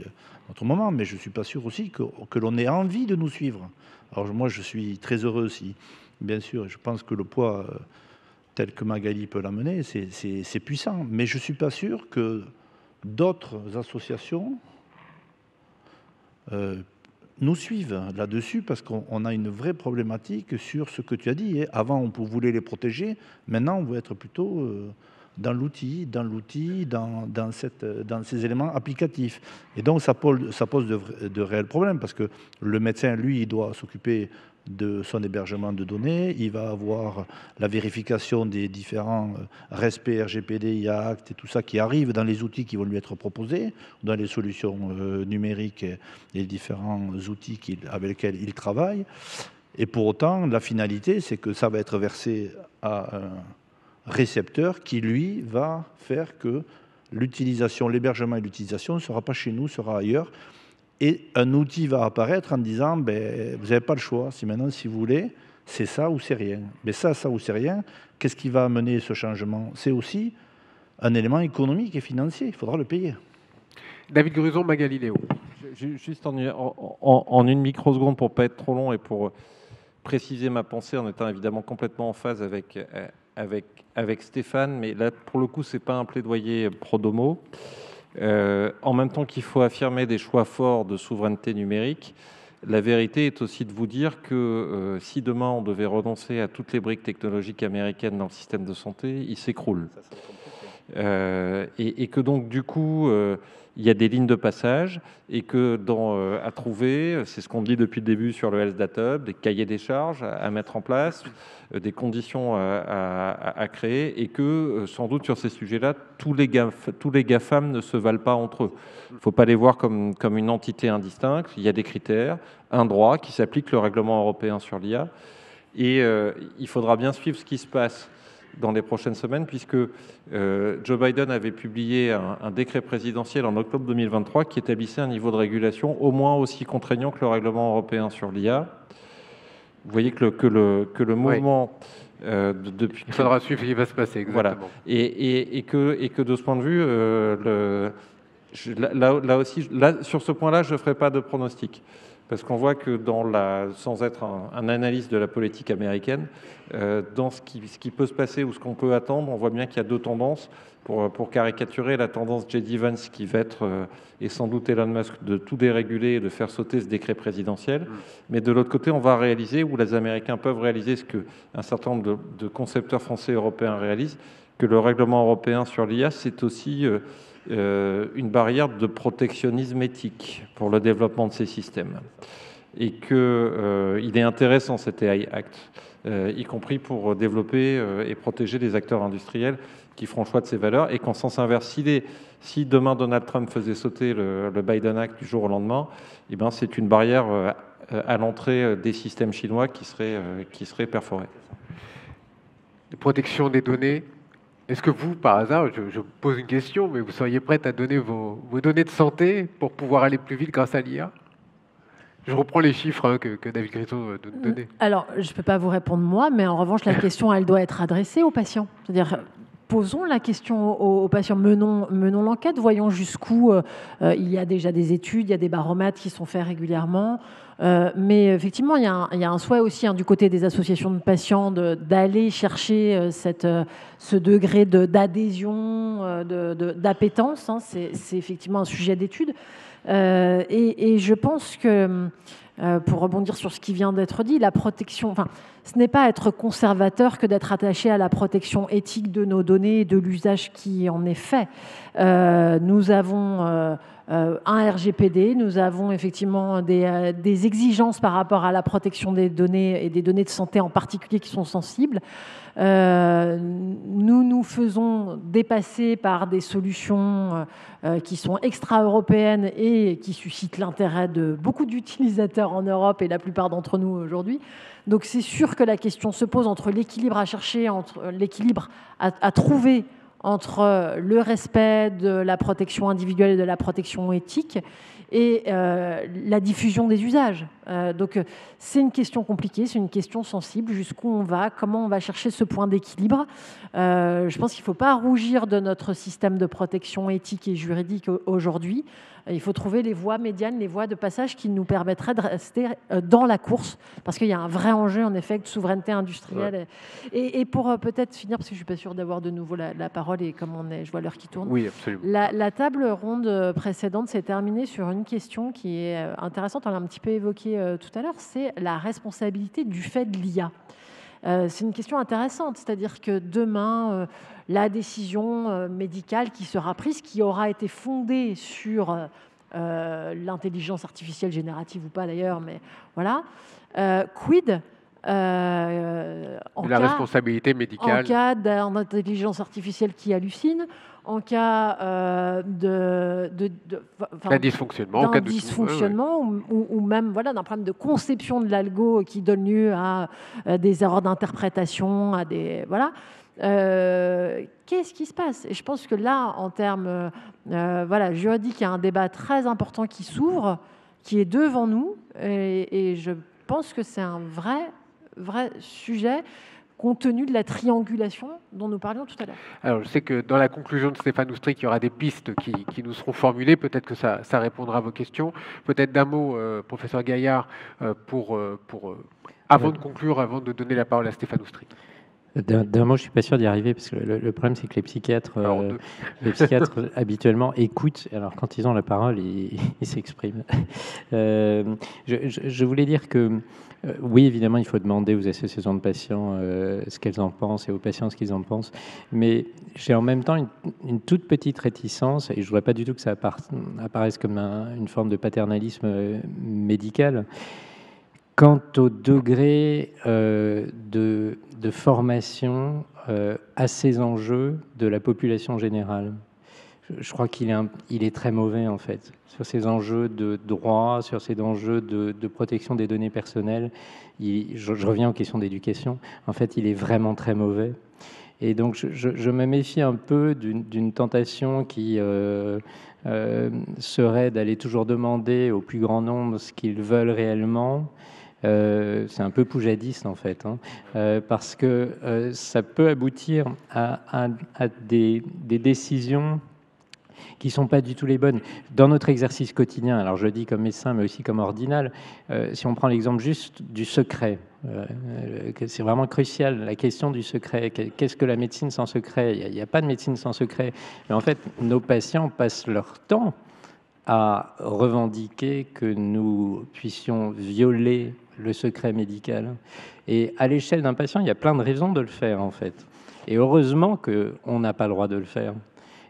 à autre moment, mais je ne suis pas sûr aussi que l'on ait envie de nous suivre. Alors moi, je suis très heureux si, bien sûr, je pense que le poids tel que Magali peut l'amener, c'est puissant. Mais je ne suis pas sûr que d'autres associations nous suivent là-dessus, parce qu'on a une vraie problématique sur ce que tu as dit. Avant, on voulait les protéger. Maintenant, on veut être plutôt... dans l'outil, dans ces éléments applicatifs. Et donc, ça pose de réels problèmes, parce que le médecin, lui, il doit s'occuper de son hébergement de données, il va avoir la vérification des différents respects RGPD, IACT et tout ça qui arrive dans les outils qui vont lui être proposés, dans les solutions numériques et les différents outils avec lesquels il travaille. Et pour autant, la finalité, c'est que ça va être versé à un récepteur qui, lui, va faire que l'utilisation, l'hébergement et l'utilisation ne sera pas chez nous, sera ailleurs. Et un outil va apparaître en disant, vous n'avez pas le choix. Si vous voulez, c'est ça ou c'est rien. Mais ça ou c'est rien, qu'est-ce qui va amener ce changement? C'est aussi un élément économique et financier. Il faudra le payer. David Gruson, Magali Léo. Juste en une microseconde pour ne pas être trop long et pour préciser ma pensée en étant évidemment complètement en phase avec Stéphane, mais là, pour le coup, ce n'est pas un plaidoyer pro domo. En même temps qu'il faut affirmer des choix forts de souveraineté numérique, la vérité est aussi de vous dire que si demain on devait renoncer à toutes les briques technologiques américaines dans le système de santé, il s'écroule. Et que donc, du coup, il y a des lignes de passage et que à trouver, c'est ce qu'on dit depuis le début sur le Health Data Hub, des cahiers des charges à mettre en place, des conditions à créer, et que sans doute sur ces sujets-là, tous les GAFAM ne se valent pas entre eux. Il ne faut pas les voir comme une entité indistincte. Il y a des critères, un droit qui s'applique, le règlement européen sur l'IA, et il faudra bien suivre ce qui se passe dans les prochaines semaines, puisque Joe Biden avait publié un décret présidentiel en octobre 2023 qui établissait un niveau de régulation au moins aussi contraignant que le règlement européen sur l'IA. Vous voyez que le mouvement... depuis il faudra suivre ce qui va se passer, exactement. Voilà. Et que de ce point de vue, là aussi, sur ce point-là, je ne ferai pas de pronostic. Parce qu'on voit que, sans être un analyste de la politique américaine, dans ce qui peut se passer ou ce qu'on peut attendre, on voit bien qu'il y a deux tendances. Pour caricaturer la tendance J.D. Vance qui va être, et sans doute Elon Musk, de tout déréguler et de faire sauter ce décret présidentiel. Mais de l'autre côté, on va réaliser, ou les Américains peuvent réaliser ce qu'un certain nombre de concepteurs français et européens réalisent, que le règlement européen sur l'IA, c'est aussi une barrière de protectionnisme éthique pour le développement de ces systèmes. Et qu'il est intéressant cet AI Act, y compris pour développer et protéger les acteurs industriels qui feront le choix de ces valeurs, et qu'en sens inverse, si demain Donald Trump faisait sauter le Biden Act du jour au lendemain, eh ben, c'est une barrière à l'entrée des systèmes chinois qui serait perforée. La protection des données. Est-ce que vous, par hasard, je vous pose une question, mais vous seriez prête à donner vos données de santé pour pouvoir aller plus vite grâce à l'IA? Je reprends les chiffres que David Grisot donnait. Alors, je ne peux pas vous répondre moi, mais en revanche, la question, elle doit être adressée aux patients. C'est-à-dire, posons la question aux patients, menons l'enquête, voyons jusqu'où il y a déjà des études, il y a des baromètres qui sont faits régulièrement. Mais effectivement, il y a un souhait aussi du côté des associations de patients d'aller chercher ce degré d'adhésion, d'appétence. C'est effectivement un sujet d'étude. Et je pense que, pour rebondir sur ce qui vient d'être dit, la protection, ce n'est pas être conservateur que d'être attaché à la protection éthique de nos données et de l'usage qui en est fait. Nous avons un RGPD, nous avons effectivement des exigences par rapport à la protection des données et des données de santé en particulier qui sont sensibles. Nous nous faisons dépasser par des solutions qui sont extra-européennes et qui suscitent l'intérêt de beaucoup d'utilisateurs en Europe et la plupart d'entre nous aujourd'hui. Donc c'est sûr que la question se pose entre l'équilibre à chercher, entre l'équilibre à trouver entre le respect de la protection individuelle et de la protection éthique et la diffusion des usages. Donc c'est une question compliquée, c'est une question sensible, jusqu'où on va, comment on va chercher ce point d'équilibre. Je pense qu'il ne faut pas rougir de notre système de protection éthique et juridique aujourd'hui. Il faut trouver les voies médianes, les voies de passage qui nous permettraient de rester dans la course, parce qu'il y a un vrai enjeu, en effet, de souveraineté industrielle. Ouais. Et pour peut-être finir, parce que je ne suis pas sûre d'avoir de nouveau la parole, et comme je vois l'heure qui tourne. Oui, absolument. La table ronde précédente s'est terminée sur une question qui est intéressante, on l'a un petit peu évoquée tout à l'heure, c'est la responsabilité du fait de l'IA. C'est une question intéressante, c'est-à-dire que demain, la décision médicale qui sera prise, qui aura été fondée sur l'intelligence artificielle générative ou pas d'ailleurs, mais voilà, quid responsabilité médicale en cas d'intelligence artificielle qui hallucine, en cas d'un dysfonctionnement, ou même d'un problème de conception de l'algo qui donne lieu à des erreurs d'interprétation, à des qu'est-ce qui se passe? Et je pense que là, en termes juridiques, il y a un débat très important qui s'ouvre, qui est devant nous, et je pense que c'est un vrai sujet, compte tenu de la triangulation dont nous parlions tout à l'heure. Alors, je sais que dans la conclusion de Stéphane Oustrik, il y aura des pistes qui nous seront formulées. Peut-être que ça répondra à vos questions. Peut-être d'un mot, professeur Gaillard, avant de conclure, avant de donner la parole à Stéphane Oustrik. D'un mot, je ne suis pas sûr d'y arriver, parce que le problème, c'est que les psychiatres habituellement écoutent. Alors, quand ils ont la parole, ils s'expriment. Je voulais dire que, oui, évidemment, il faut demander aux associations de patients ce qu'elles en pensent et aux patients ce qu'ils en pensent. Mais j'ai en même temps une toute petite réticence, et je ne voudrais pas du tout que ça apparaisse comme une forme de paternalisme médical, quant au degré de formation à ces enjeux de la population générale. Je crois qu'il est très mauvais, en fait, sur ces enjeux de droit, sur ces enjeux de protection des données personnelles. Je reviens aux questions d'éducation. En fait, il est vraiment très mauvais. Et donc, je me méfie un peu d'une tentation qui serait d'aller toujours demander au plus grand nombre ce qu'ils veulent réellement. C'est un peu poujadiste, en fait, hein, parce que ça peut aboutir à des décisions qui ne sont pas du tout les bonnes. Dans notre exercice quotidien, alors je le dis comme médecin, mais aussi comme ordinal, si on prend l'exemple juste du secret, c'est vraiment crucial, la question du secret. Qu'est-ce que la médecine sans secret? Il n'y a pas de médecine sans secret. Mais en fait, nos patients passent leur temps à revendiquer que nous puissions violer le secret médical. Et à l'échelle d'un patient, il y a plein de raisons de le faire, en fait. Et heureusement qu'on n'a pas le droit de le faire.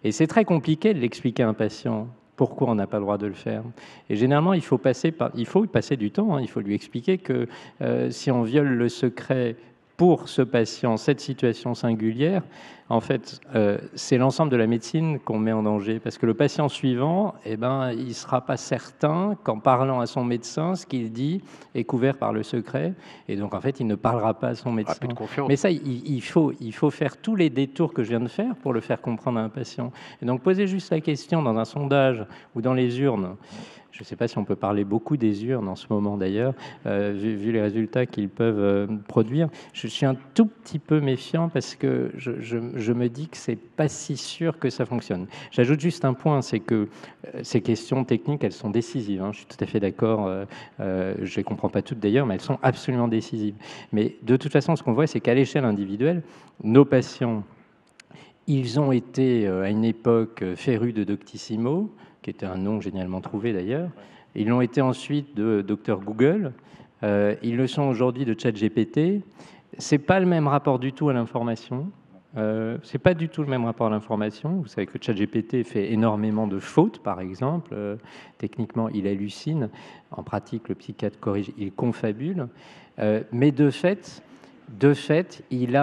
Et c'est très compliqué de l'expliquer à un patient pourquoi on n'a pas le droit de le faire. Et généralement, il faut y passer du temps. Hein. Il faut lui expliquer que si on viole le secret pour ce patient, cette situation singulière, en fait, c'est l'ensemble de la médecine qu'on met en danger. Parce que le patient suivant, il ne sera pas certain qu'en parlant à son médecin, ce qu'il dit est couvert par le secret. Et donc, en fait, il ne parlera pas à son médecin. Plus de confiance. Mais ça, il faut faire tous les détours que je viens de faire pour le faire comprendre à un patient. Et donc, poser juste la question dans un sondage ou dans les urnes. Je ne sais pas si on peut parler beaucoup des urnes en ce moment d'ailleurs, vu les résultats qu'ils peuvent produire. Je suis un tout petit peu méfiant parce que je me dis que ce n'est pas si sûr que ça fonctionne. J'ajoute juste un point, c'est que ces questions techniques, elles sont décisives. Hein. Je suis tout à fait d'accord, je ne les comprends pas toutes d'ailleurs, mais elles sont absolument décisives. Mais de toute façon, ce qu'on voit, c'est qu'à l'échelle individuelle, nos patients, ils ont été à une époque férus de Doctissimo, qui était un nom génialement trouvé d'ailleurs. Ils l'ont été ensuite de Dr Google. Ils le sont aujourd'hui de ChatGPT. C'est pas le même rapport du tout à l'information. C'est pas du tout le même rapport à l'information. Vous savez que ChatGPT fait énormément de fautes, par exemple. Techniquement, il hallucine. En pratique, le psychiatre corrige, il confabule. Mais de fait, il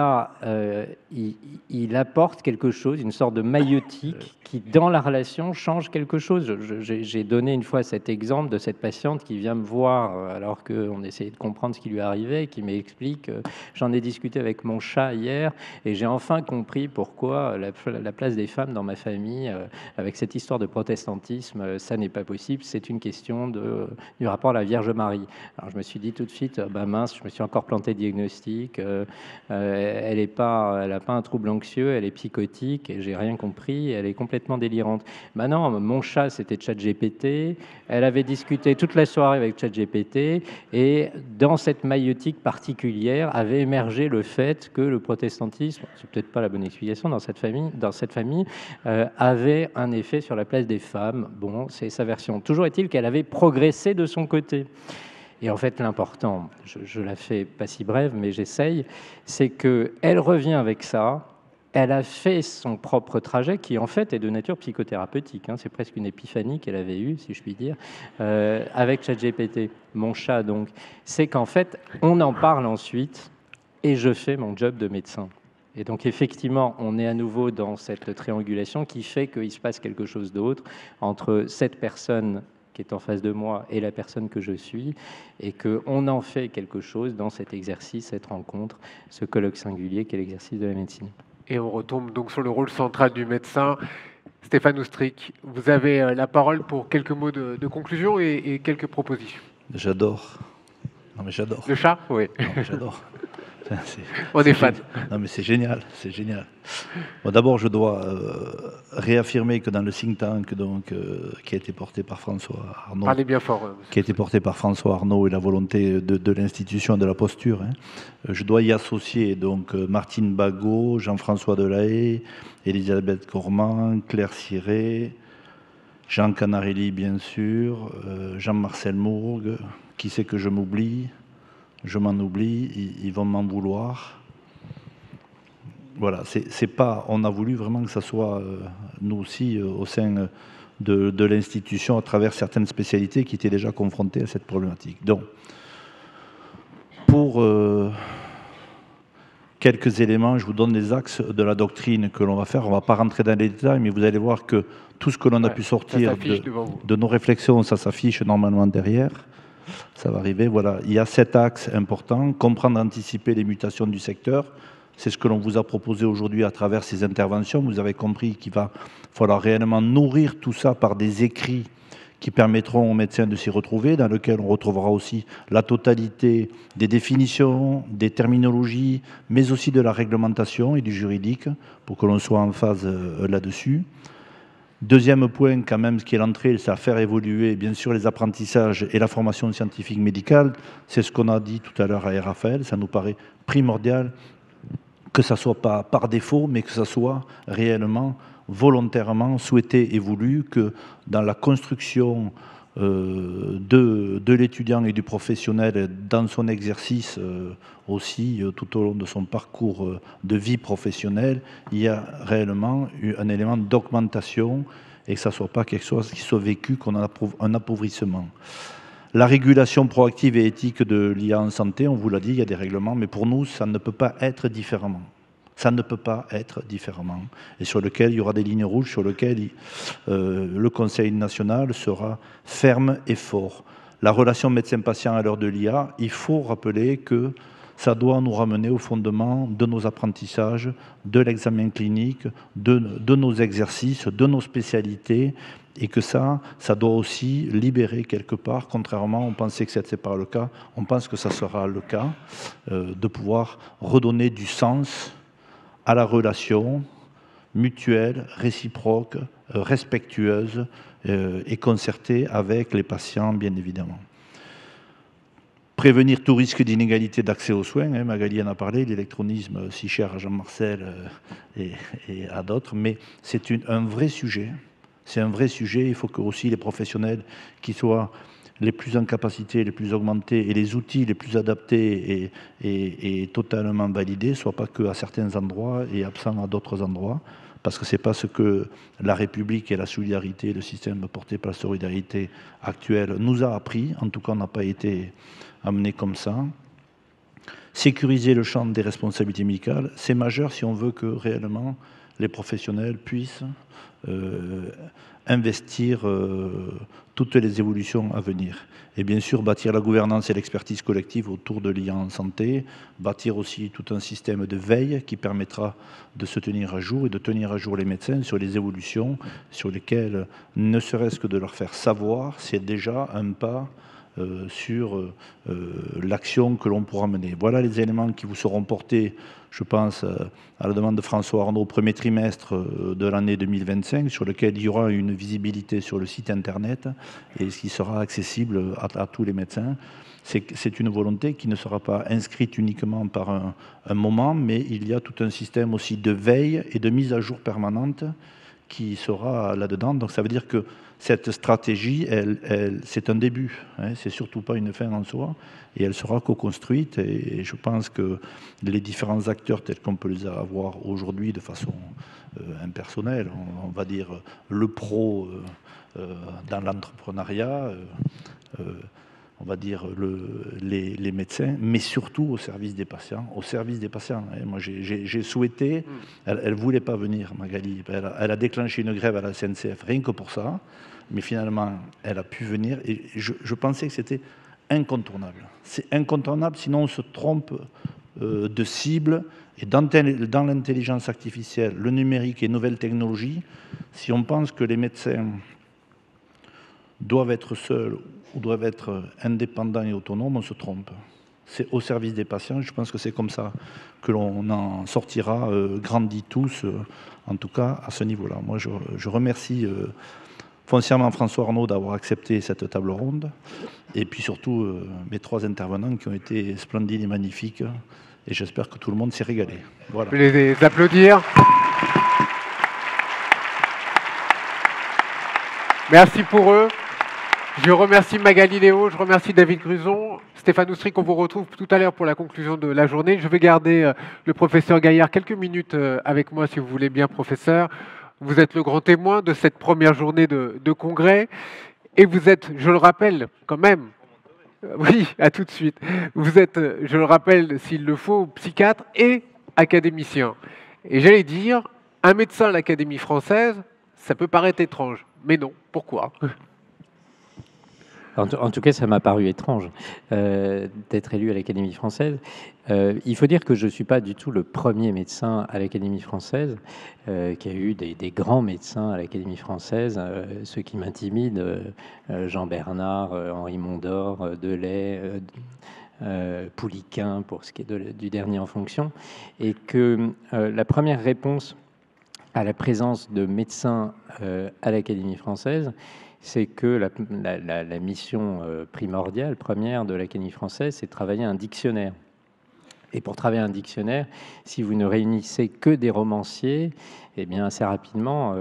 apporte quelque chose, une sorte de maïeutique qui, dans la relation, change quelque chose. J'ai donné une fois cet exemple de cette patiente qui vient me voir alors qu'on essayait de comprendre ce qui lui arrivait et qui m'explique j'en ai discuté avec mon chat hier et j'ai enfin compris pourquoi la place des femmes dans ma famille, avec cette histoire de protestantisme, ça n'est pas possible, c'est une question du rapport à la Vierge Marie. Alors je me suis dit tout de suite, mince, je me suis encore planté de diagnostic. Elle n'a pas un trouble anxieux, elle est psychotique et j'ai rien compris, elle est complètement délirante. Maintenant, mon chat, c'était ChatGPT, elle avait discuté toute la soirée avec ChatGPT et dans cette maïeutique particulière avait émergé le fait que le protestantisme, c'est peut-être pas la bonne explication dans cette famille, avait un effet sur la place des femmes. Bon, c'est sa version. Toujours est-il qu'elle avait progressé de son côté. Et en fait, l'important, je la fais pas si brève, mais j'essaye, c'est qu'elle revient avec ça, elle a fait son propre trajet, qui en fait est de nature psychothérapeutique, hein, c'est presque une épiphanie qu'elle avait eue, si je puis dire, avec ChatGPT, mon chat donc, c'est qu'en fait, on en parle ensuite, et je fais mon job de médecin. Et donc effectivement, on est à nouveau dans cette triangulation qui fait qu'il se passe quelque chose d'autre entre cette personne qui est en face de moi et la personne que je suis, et qu'on en fait quelque chose dans cet exercice, cette rencontre, ce colloque singulier qu'est l'exercice de la médecine. Et on retombe donc sur le rôle central du médecin. Stéphane Oustric, vous avez la parole pour quelques mots de conclusion et quelques propositions. J'adore. Non mais j'adore. Le chat? Oui. Non, mais j'adore. On est fan. Non mais c'est génial, c'est génial. Bon, d'abord, je dois réaffirmer que dans le think tank qui a été porté par François Arnaud, parlez bien fort, qui a été porté par François Arnaud et la volonté de l'institution et de la posture, hein, je dois y associer donc Martine Bagot, Jean-François Delahaye, Elisabeth Cormand, Claire Ciré, Jean Canarelli bien sûr, Jean-Marcel Mourgue, qui sait que je m'oublie. Je m'en oublie, ils vont m'en vouloir. Voilà, c'est pas. On a voulu vraiment que ça soit nous aussi au sein de l'institution à travers certaines spécialités qui étaient déjà confrontées à cette problématique. Donc, pour quelques éléments, je vous donne les axes de la doctrine que l'on va faire. On ne va pas rentrer dans les détails, mais vous allez voir que tout ce que l'on a pu sortir de nos réflexions, ça s'affiche normalement derrière. Ça va arriver, voilà. Il y a 7 axes importants. Comprendre, anticiper les mutations du secteur. C'est ce que l'on vous a proposé aujourd'hui à travers ces interventions. Vous avez compris qu'il va falloir réellement nourrir tout ça par des écrits qui permettront aux médecins de s'y retrouver, dans lesquels on retrouvera aussi la totalité des définitions, des terminologies, mais aussi de la réglementation et du juridique, pour que l'on soit en phase là-dessus. Deuxième point, quand même, ce qui est l'entrée, c'est à faire évoluer, bien sûr, les apprentissages et la formation scientifique médicale. C'est ce qu'on a dit tout à l'heure à Raphaël. Ça nous paraît primordial que ça ne soit pas par défaut, mais que ça soit réellement, volontairement souhaité et voulu, que dans la construction de l'étudiant et du professionnel dans son exercice aussi tout au long de son parcours de vie professionnelle, il y a réellement un élément d'augmentation et que ça ne soit pas quelque chose qui soit vécu comme un appauvrissement. La régulation proactive et éthique de l'IA en santé, on vous l'a dit, il y a des règlements, mais pour nous, ça ne peut pas être différemment. Ça ne peut pas être différemment. Et sur lequel il y aura des lignes rouges, sur lesquelles le Conseil national sera ferme et fort. La relation médecin-patient à l'heure de l'IA, il faut rappeler que ça doit nous ramener au fondement de nos apprentissages, de l'examen clinique, de nos exercices, de nos spécialités, et que ça doit aussi libérer quelque part, contrairement, on pensait que ce n'était pas le cas, on pense que ça sera le cas, de pouvoir redonner du sens à la relation mutuelle, réciproque, respectueuse et concertée avec les patients, bien évidemment. Prévenir tout risque d'inégalité d'accès aux soins, hein, Magali en a parlé, l'électronisme si cher à Jean-Marcel et à d'autres, mais c'est un vrai sujet. C'est un vrai sujet, il faut que aussi les professionnels qui soient les plus en capacité, les plus augmentés et les outils les plus adaptés et totalement validés ne soient pas qu'à certains endroits et absents à d'autres endroits, parce que ce n'est pas ce que la République et la solidarité, le système porté par la solidarité actuelle nous a appris, en tout cas on n'a pas été amené comme ça. Sécuriser le champ des responsabilités médicales, c'est majeur si on veut que réellement les professionnels puissent investir toutes les évolutions à venir. Et bien sûr, bâtir la gouvernance et l'expertise collective autour de l'IA en santé, bâtir aussi tout un système de veille qui permettra de se tenir à jour et de tenir à jour les médecins sur les évolutions sur lesquelles, ne serait-ce que de leur faire savoir, c'est déjà un pas sur l'action que l'on pourra mener. Voilà les éléments qui vous seront portés, je pense, à la demande de François Arnaud, au premier trimestre de l'année 2025, sur lequel il y aura une visibilité sur le site internet et ce qui sera accessible à tous les médecins. C'est une volonté qui ne sera pas inscrite uniquement par un moment, mais il y a tout un système aussi de veille et de mise à jour permanente qui sera là-dedans. Donc ça veut dire que cette stratégie, c'est un début, hein, c'est surtout pas une fin en soi, et elle sera co-construite, et je pense que les différents acteurs tels qu'on peut les avoir aujourd'hui de façon impersonnelle, on va dire le pro dans l'entrepreneuriat, on va dire les médecins, mais surtout au service des patients. Au service des patients. Et moi, j'ai souhaité, elle ne voulait pas venir, Magali. Elle a déclenché une grève à la SNCF, rien que pour ça. Mais finalement, elle a pu venir. Et je pensais que c'était incontournable. C'est incontournable, sinon on se trompe de cible. Et dans l'intelligence artificielle, le numérique et les nouvelles technologies, si on pense que les médecins doivent être seuls ou doivent être indépendants et autonomes, on se trompe. C'est au service des patients. Je pense que c'est comme ça que l'on en sortira grandis tous, en tout cas à ce niveau-là. Moi, je remercie foncièrement François Arnaud d'avoir accepté cette table ronde, et puis surtout mes trois intervenants qui ont été splendides et magnifiques, et j'espère que tout le monde s'est régalé. Voilà. Je vais les applaudir. Merci pour eux. Je remercie Magali Léo, je remercie David Gruson, Stéphane Oustrik, on vous retrouve tout à l'heure pour la conclusion de la journée. Je vais garder le professeur Gaillard quelques minutes avec moi, si vous voulez bien, professeur. Vous êtes le grand témoin de cette première journée de congrès, et vous êtes, je le rappelle quand même, oui, à tout de suite, vous êtes, je le rappelle s'il le faut, psychiatre et académicien. Et j'allais dire, un médecin à l'Académie française, ça peut paraître étrange, mais non, pourquoi ? En tout cas, ça m'a paru étrange d'être élu à l'Académie française. Il faut dire que je ne suis pas du tout le premier médecin à l'Académie française, qu'il y a eu des grands médecins à l'Académie française. Ceux qui m'intimident, Jean Bernard, Henri Mondor, Delay, Pouliquin, pour ce qui est du dernier en fonction. Et que la première réponse à la présence de médecins à l'Académie française, c'est que la mission primordiale, première de l'Académie française, c'est de travailler un dictionnaire. Et pour travailler un dictionnaire, si vous ne réunissez que des romanciers, eh bien, assez rapidement,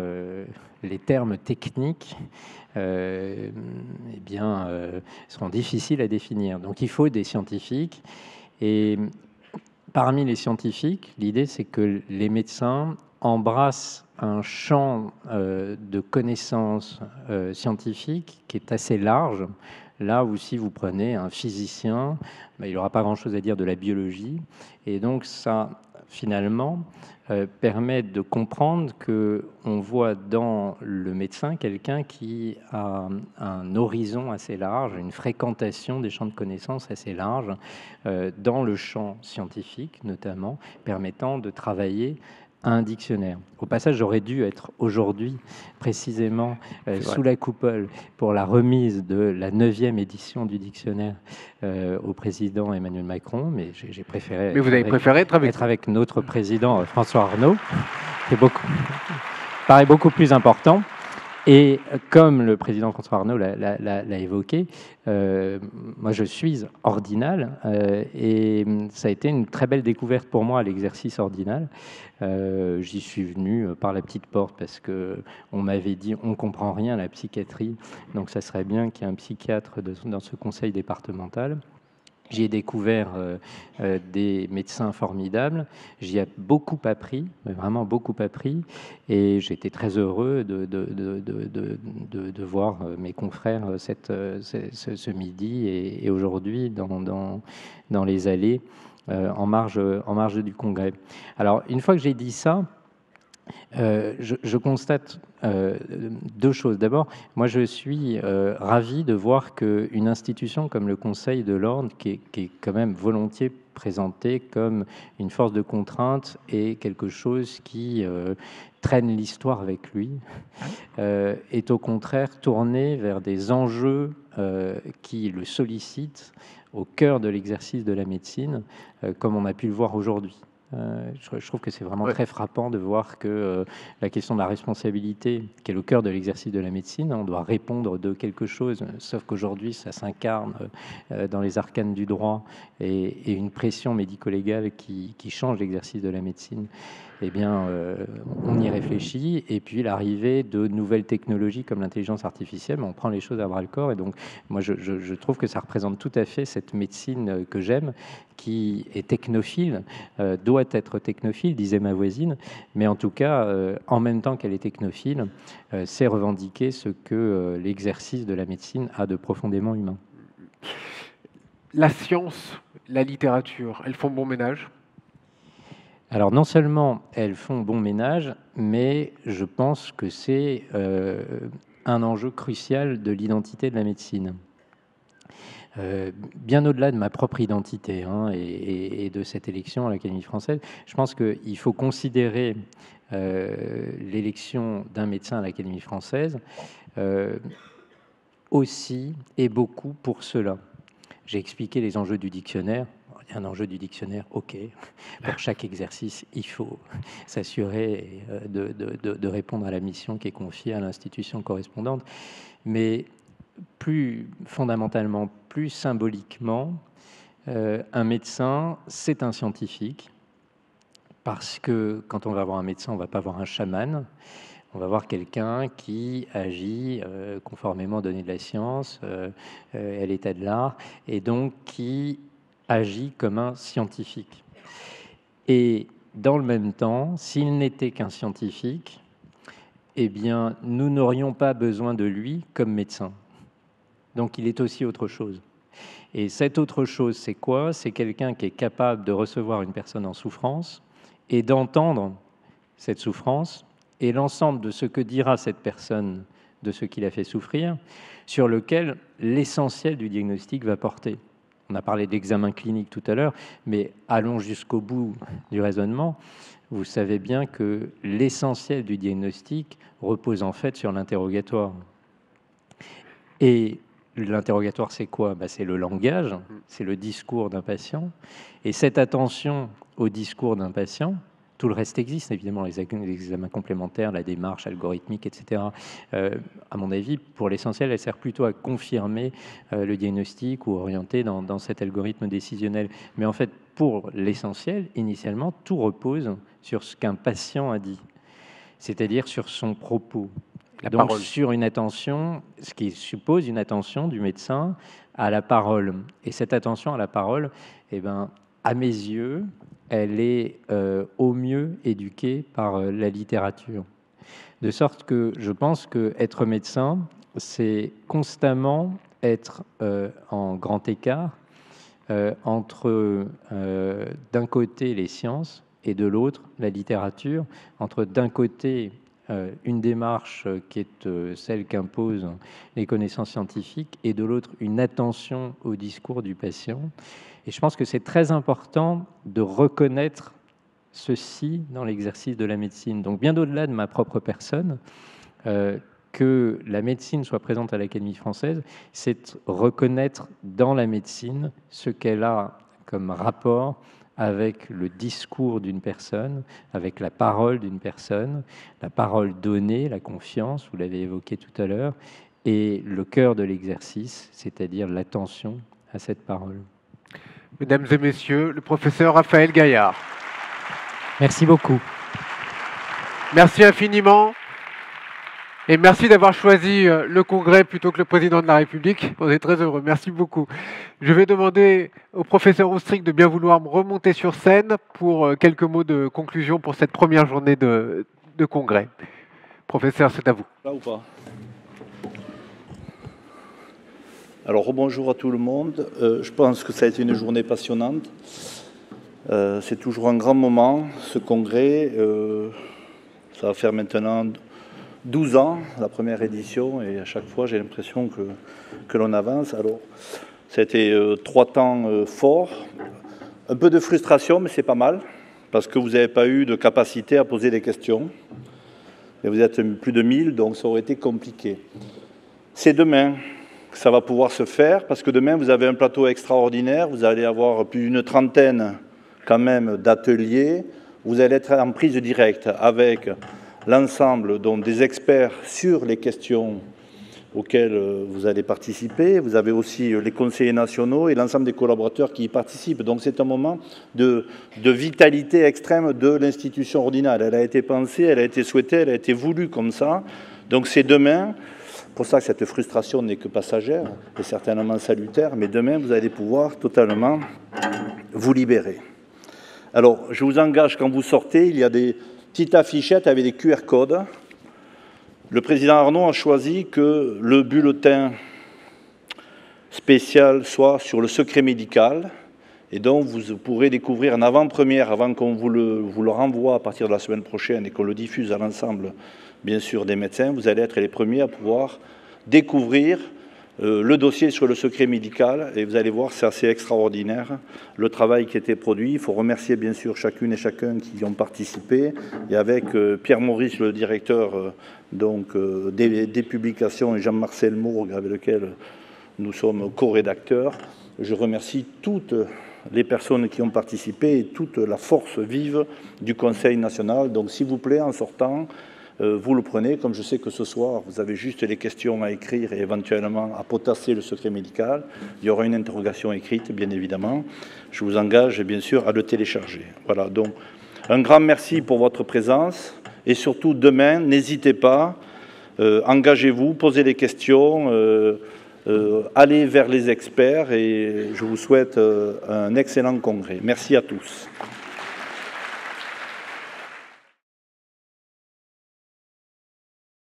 les termes techniques seront difficiles à définir. Donc, il faut des scientifiques. Et parmi les scientifiques, l'idée, c'est que les médecins embrassent un champ de connaissances scientifiques qui est assez large. Là où si vous prenez un physicien, il n'aura pas grand-chose à dire de la biologie. Et donc ça, finalement, permet de comprendre qu'on voit dans le médecin quelqu'un qui a un horizon assez large, une fréquentation des champs de connaissances assez large, dans le champ scientifique notamment, permettant de travailler un dictionnaire. Au passage, j'aurais dû être aujourd'hui précisément sous la coupole pour la remise de la 9e édition du dictionnaire au président Emmanuel Macron, mais j'ai préféré. Mais vous avez préféré être avec notre président François Arnault, qui paraît beaucoup plus important. Et comme le président François Arnault l'a évoqué, moi je suis ordinal et ça a été une très belle découverte pour moi à l'exercice ordinal. J'y suis venu par la petite porte parce qu'on m'avait dit on ne comprend rien à la psychiatrie, donc ça serait bien qu'il y ait un psychiatre dans ce conseil départemental. J'y ai découvert des médecins formidables. J'y ai beaucoup appris, vraiment beaucoup appris. Et j'étais très heureux de voir mes confrères ce midi et aujourd'hui dans les allées en marge du Congrès. Alors, une fois que j'ai dit ça, je constate deux choses. D'abord, moi je suis ravi de voir qu'une institution comme le Conseil de l'Ordre, qui est quand même volontiers présentée comme une force de contrainte et quelque chose qui traîne l'histoire avec lui, est au contraire tourné vers des enjeux qui le sollicitent au cœur de l'exercice de la médecine, comme on a pu le voir aujourd'hui. Je trouve que c'est vraiment très frappant de voir que la question de la responsabilité, qui est le cœur de l'exercice de la médecine, on doit répondre de quelque chose, sauf qu'aujourd'hui ça s'incarne dans les arcanes du droit et une pression médico-légale qui change l'exercice de la médecine. Eh bien, on y réfléchit. Et puis, l'arrivée de nouvelles technologies comme l'intelligence artificielle, on prend les choses à bras-le-corps. Et donc, moi, je trouve que ça représente tout à fait cette médecine que j'aime, qui est technophile, doit être technophile, disait ma voisine. Mais en tout cas, en même temps qu'elle est technophile, c'est revendiquer ce que l'exercice de la médecine a de profondément humain. La science, la littérature, elles font bon ménage ? Alors non seulement elles font bon ménage, mais je pense que c'est un enjeu crucial de l'identité de la médecine. Bien au-delà de ma propre identité et de cette élection à l'Académie française, je pense qu'il faut considérer l'élection d'un médecin à l'Académie française aussi et beaucoup pour cela. J'ai expliqué les enjeux du dictionnaire. Un enjeu du dictionnaire, ok. Pour chaque exercice, il faut s'assurer de répondre à la mission qui est confiée à l'institution correspondante. Mais plus fondamentalement, plus symboliquement, un médecin, c'est un scientifique. Parce que quand on va voir un médecin, on ne va pas voir un chaman. On va voir quelqu'un qui agit conformément aux données de la science, à l'état de l'art, et donc qui agit comme un scientifique. Et dans le même temps, s'il n'était qu'un scientifique, eh bien, nous n'aurions pas besoin de lui comme médecin. Donc, il est aussi autre chose. Et cette autre chose, c'est quoi? C'est quelqu'un qui est capable de recevoir une personne en souffrance et d'entendre cette souffrance et l'ensemble de ce que dira cette personne de ce qu'il a fait souffrir, sur lequel l'essentiel du diagnostic va porter. On a parlé d'examen clinique tout à l'heure, mais allons jusqu'au bout du raisonnement. Vous savez bien que l'essentiel du diagnostic repose en fait sur l'interrogatoire. Et l'interrogatoire, c'est quoi? C'est le langage, c'est le discours d'un patient. Et cette attention au discours d'un patient, tout le reste existe, évidemment, les examens complémentaires, la démarche algorithmique, etc. À mon avis, pour l'essentiel, elle sert plutôt à confirmer le diagnostic ou orienter dans cet algorithme décisionnel. Mais en fait, pour l'essentiel, initialement, tout repose sur ce qu'un patient a dit, c'est-à-dire sur son propos. Donc sur une attention, ce qui suppose une attention du médecin à la parole. Et cette attention à la parole, à mes yeux, elle est au mieux éduquée par la littérature. De sorte que je pense qu'être médecin, c'est constamment être en grand écart entre d'un côté les sciences et de l'autre la littérature, entre d'un côté une démarche qui est celle qu'imposent les connaissances scientifiques et de l'autre une attention au discours du patient. Et je pense que c'est très important de reconnaître ceci dans l'exercice de la médecine. Donc bien au-delà de ma propre personne, que la médecine soit présente à l'Académie française, c'est reconnaître dans la médecine ce qu'elle a comme rapport avec le discours d'une personne, avec la parole d'une personne, la parole donnée, la confiance, vous l'avez évoqué tout à l'heure, et le cœur de l'exercice, c'est-à-dire l'attention à cette parole. Mesdames et messieurs, le professeur Raphaël Gaillard. Merci beaucoup. Merci infiniment. Et merci d'avoir choisi le Congrès plutôt que le Président de la République. On est très heureux. Merci beaucoup. Je vais demander au professeur Ostric de bien vouloir me remonter sur scène pour quelques mots de conclusion pour cette première journée de Congrès. Professeur, c'est à vous. Là ou pas? Alors, rebonjour à tout le monde. Je pense que ça a été une journée passionnante. C'est toujours un grand moment, ce congrès. Ça va faire maintenant 12 ans, la première édition, et à chaque fois, j'ai l'impression que l'on avance. Alors, ça a été 3 temps forts. Un peu de frustration, mais c'est pas mal, parce que vous n'avez pas eu de capacité à poser des questions. Et vous êtes plus de 1000, donc ça aurait été compliqué. C'est demain que ça va pouvoir se faire, parce que demain, vous avez un plateau extraordinaire, vous allez avoir plus d'une trentaine quand même d'ateliers, vous allez être en prise directe avec l'ensemble des experts sur les questions auxquelles vous allez participer. Vous avez aussi les conseillers nationaux et l'ensemble des collaborateurs qui y participent. Donc c'est un moment de vitalité extrême de l'institution ordinale. Elle a été pensée, elle a été souhaitée, elle a été voulue comme ça. Donc c'est demain. Pour ça que cette frustration n'est que passagère et certainement salutaire, mais demain, vous allez pouvoir totalement vous libérer. Alors, je vous engage, quand vous sortez, il y a des petites affichettes avec des QR codes. Le président Arnaud a choisi que le bulletin spécial soit sur le secret médical, et donc vous pourrez découvrir en avant-première, avant qu'on vous le renvoie à partir de la semaine prochaine et qu'on le diffuse à l'ensemble, bien sûr, des médecins, vous allez être les premiers à pouvoir découvrir le dossier sur le secret médical, et vous allez voir, c'est assez extraordinaire, le travail qui a été produit. Il faut remercier bien sûr chacune et chacun qui y ont participé, et avec Pierre Maurice, le directeur des publications, et Jean-Marcel Mourgue, avec lequel nous sommes co-rédacteurs, je remercie toutes les personnes qui ont participé et toute la force vive du Conseil national. Donc s'il vous plaît, en sortant, vous le prenez, comme je sais que ce soir, vous avez juste les questions à écrire et éventuellement à potasser le secret médical. Il y aura une interrogation écrite, bien évidemment. Je vous engage, bien sûr, à le télécharger. Voilà, donc un grand merci pour votre présence. Et surtout, demain, n'hésitez pas, engagez-vous, posez des questions, allez vers les experts, et je vous souhaite un excellent congrès. Merci à tous.